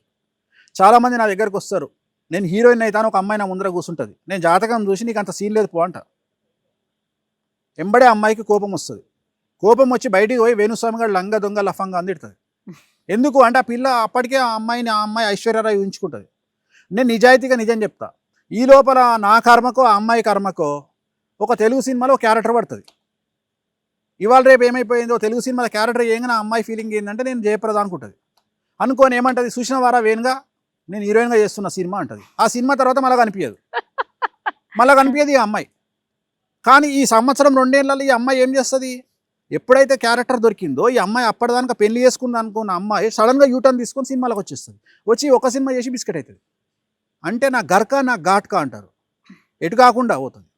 చాలామంది నా దగ్గరకు వస్తారు, నేను హీరోయిన్ అవుతాను, ఒక అమ్మాయి నా ముందర కూర్చుంటుంది, నేను జాతకం చూసి నీకు అంత సీన్ లేదు పో అంట. ఎంబడే అమ్మాయికి కోపం వస్తుంది. కోపం వచ్చి బయటికి పోయి వేణుస్వామి గారు లంగ దొంగ లఫంగా అందిడుతుంది. ఎందుకు అంటే ఆ పిల్ల అప్పటికే ఆ అమ్మాయి ఐశ్వర్యరాయ్ ఊహించుకుంటుంది. నేను నిజాయితీగా నిజం చెప్తా. ఈ లోపల నా కర్మకో ఆ అమ్మాయి కర్మకో ఒక తెలుగు సినిమాలో క్యారెక్టర్ పడుతుంది. ఇవాళ రేపు ఏమైపోయిందో తెలుగు సినిమాలో క్యారెక్టర్ ఏంగా నా అమ్మాయి ఫీలింగ్ ఏంటంటే నేను జయప్రద అనుకుంటుంది. అనుకోని ఏమంటుంది, చూసిన వారా వేణుగా నేను హీరోయిన్గా చేస్తున్న సినిమా అంటుంది. ఆ సినిమా తర్వాత మళ్ళీ కనిపించదు ఈ అమ్మాయి. కానీ ఈ సంవత్సరం 2 ఏళ్ళలో ఈ అమ్మాయి ఏం చేస్తుంది? ఎప్పుడైతే క్యారెక్టర్ దొరికిందో ఈ అమ్మాయి అప్పటిదాకా పెళ్లి చేసుకుంది అనుకున్న అమ్మాయి సడన్గా యూటర్న్ తీసుకొని సినిమాలకు వచ్చేస్తుంది. వచ్చి ఒక సినిమా చేసి బిస్కెట్ అవుతుంది. అంటే నా గర్క నా ఘాట్కా అంటారు. ఎటు కాకుండా పోతుంది.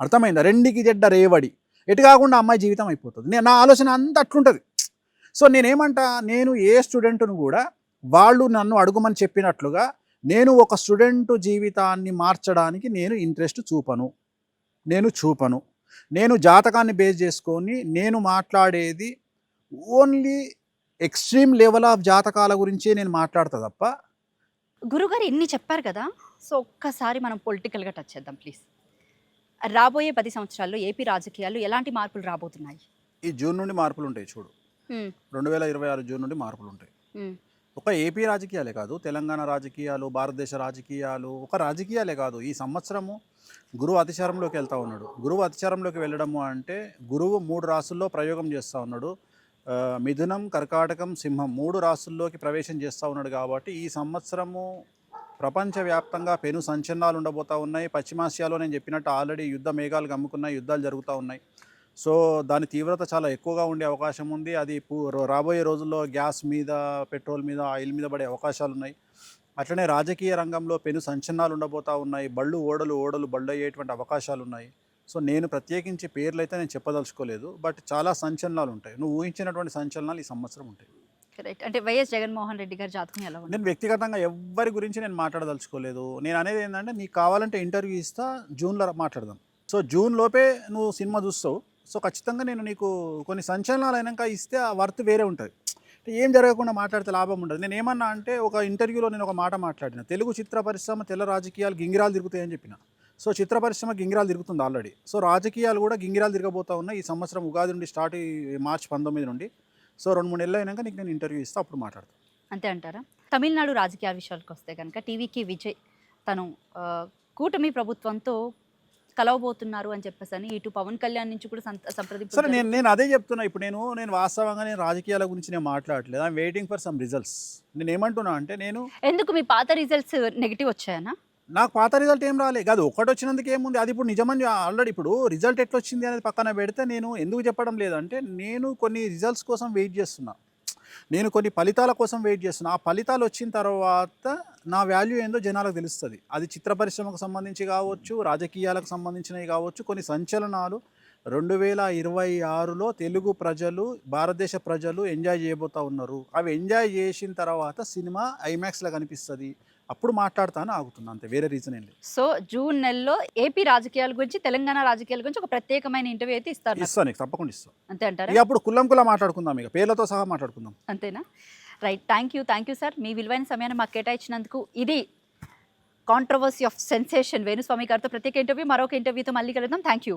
అర్థమైందా? రెండికి జడ్డ రేవడి ఎటు కాకుండా అమ్మాయి జీవితం అయిపోతుంది. నా ఆలోచన అంతా అట్లుంటుంది. సో నేనేమంటా, నేను ఏ స్టూడెంట్ను కూడా వాళ్ళు నన్ను అడుగుమని చెప్పినట్లుగా నేను ఒక స్టూడెంట్ జీవితాన్ని మార్చడానికి నేను ఇంట్రెస్ట్ చూపను. నేను జాతకాన్ని బేస్ చేసుకొని నేను మాట్లాడేది ఓన్లీ ఎక్స్ట్రీమ్ లెవెల్ ఆఫ్ జాతకాల గురించే నేను మాట్లాడతా తప్ప. గురుగారు ఇన్ని చెప్పారు కదా, సో ఒక్కసారి మనం పొలిటికల్గా టచ్ చేద్దాం ప్లీజ్. రాబోయే 10 సంవత్సరాల్లో ఏపీ రాజకీయాలు ఎలాంటి మార్పులు రాబోతున్నాయి? ఈ జూన్ నుండి మార్పులు ఉంటాయి చూడు. 2026 జూన్ నుండి మార్పులు ఉంటాయి. ఒక ఏపీ రాజకీయాలే కాదు, తెలంగాణ రాజకీయాలు, భారతదేశ రాజకీయాలు, ఒక రాజకీయాలే కాదు. ఈ సంవత్సరము గురువు అతిచారంలోకి వెళ్తూ ఉన్నాడు. గురువు అతిచారంలోకి వెళ్ళడము అంటే గురువు 3 రాసుల్లో ప్రయోగం చేస్తూ ఉన్నాడు. మిథునం, కర్కాటకం, సింహం 3 రాసుల్లోకి ప్రవేశం చేస్తూ ఉన్నాడు. కాబట్టి ఈ సంవత్సరము ప్రపంచవ్యాప్తంగా పెను సంచలనాలు ఉండబోతూ ఉన్నాయి. పశ్చిమాసియాలో నేను చెప్పినట్టు ఆల్రెడీ యుద్ధ మేఘాలు కమ్ముకున్నాయి, యుద్ధాలు జరుగుతూ ఉన్నాయి. సో దాని తీవ్రత చాలా ఎక్కువగా ఉండే అవకాశం ఉంది. అది రాబోయే రోజుల్లో గ్యాస్ మీద, పెట్రోల్ మీద, ఆయిల్ మీద పడే అవకాశాలు ఉన్నాయి. అట్లనే రాజకీయ రంగంలో పెను సంచలనాలు ఉండబోతూ ఉన్నాయి. ఓడలు బళ్ళు అయ్యేటువంటి అవకాశాలు ఉన్నాయి. సో నేను ప్రత్యేకించి పేర్లు అయితే నేను చెప్పదలుచుకోలేదు, బట్ చాలా సంచలనాలు ఉంటాయి. నువ్వు ఊహించినటువంటి సంచలనాలు ఈ సంవత్సరం ఉంటాయి. కరెక్ట్. అంటే వైఎస్ జగన్మోహన్ రెడ్డి గారి జాతకం ఎలా ఉంది? నేను వ్యక్తిగతంగా ఎవరి గురించి నేను మాట్లాడదలుచుకోలేదు. నేను అనేది ఏంటంటే, నీకు కావాలంటే ఇంటర్వ్యూ ఇస్తా, జూన్లో మాట్లాడదాం. సో జూన్ లోపే నువ్వు సినిమా చూస్తావు. సో ఖచ్చితంగా నేను నీకు కొన్ని సంచలనాలు అయినాక ఇస్తే ఆ వర్త్ వేరే ఉంటుంది. ఏం జరగకుండా మాట్లాడితే లాభం ఉండదు. నేను ఏమన్నా అంటే, ఒక ఇంటర్వ్యూలో నేను ఒక మాట మాట్లాడిన, తెలుగు చిత్ర పరిశ్రమ తెల్ల రాజకీయాలు గింగిరాలు తిరుగుతాయని చెప్పిన. సో చిత్ర పరిశ్రమ గింగిరాలు తిరుగుతుంది ఆల్రెడీ. సో రాజకీయాలు కూడా గింగిరాలు తిరగబోతూ ఉన్నాయి. ఈ సంవత్సరం ఉగాది నుండి స్టార్ట్, మార్చి 19 నుండి. సో 2-3 నెలలు అయినాక నీకు నేను ఇంటర్వ్యూ ఇస్తా, అప్పుడు మాట్లాడతాను. అంతే అంటారా? తమిళనాడు రాజకీయ విషయాలకు వస్తే కనుక టీవీకి విజయ్ తను కూటమి ప్రభుత్వంతో కలవబోతున్నారు అని చెప్పేసి ఇటు పవన్ కళ్యాణ్ నుంచి కూడా సంప్రదింపు. సరే, నేను అదే చెప్తున్నా. ఇప్పుడు నేను వాస్తవంగా నేను రాజకీయాల గురించి నేను మాట్లాడలేదు. I'm waiting for some results. నేను ఏమంటున్నా అంటే, నేను ఎందుకు మీ పాత రిజల్ట్స్ నెగిటివ్ వచ్చాయనా? నాకు పాత రిజల్ట్ ఏం రాలేదు. కాదు, ఒకటి వచ్చినందుకు ఏముంది, అది ఇప్పుడు నిజమని ఆల్రెడీ. ఇప్పుడు రిజల్ట్ ఎట్లా వచ్చింది అనేది పక్కన పెడితే, నేను ఎందుకు చెప్పడం లేదంటే, నేను కొన్ని రిజల్ట్స్ కోసం వెయిట్ చేస్తున్నా. నేను కొన్ని ఫలితాల కోసం వెయిట్ చేస్తున్నా. ఆ ఫలితాలు వచ్చిన తర్వాత నా వాల్యూ ఏందో జనాలకు తెలుస్తుంది. అది చిత్ర పరిశ్రమకు సంబంధించి కావచ్చు, రాజకీయాలకు సంబంధించినవి కావచ్చు. కొన్ని సంచలనాలు 2026లో తెలుగు ప్రజలు, భారతదేశ ప్రజలు ఎంజాయ్ చేయబోతూ ఉన్నారు. అవి ఎంజాయ్ చేసిన తర్వాత సినిమా ఐమాక్స్లో కనిపిస్తుంది. అప్పుడు మాట్లాడతాను, ఆగుతున్నా, అంతే, వేరే రీజన్ ఏం లేదు. సో జూన్ నెలలో ఏపీ రాజకీయాల గురించి, తెలంగాణ రాజకీయాల గురించి ఒక ప్రత్యేకమైన ఇంటర్వ్యూ అయితే ఇస్తాను. ఇస్తాను, నీకు తప్పకుండా ఇస్తాను. అంతే అంటారా? ఇక అప్పుడు కుల్లం మాట్లాడుకుందాం, ఇక పేర్లతో సహా మాట్లాడుకుందాం. అంతేనా? రైట్. థ్యాంక్ యూ సార్, మీ విలువైన సమయాన్ని మాకు కేటాయించినందుకు. ఇది కాంట్రవర్సీ ఆఫ్ సెన్సేషన్ వేణుస్వామి గారితో ప్రత్యేక ఇంటర్వ్యూ. మరొక ఇంటర్వ్యూతో మళ్ళీ కలుద్దాం. Thank you.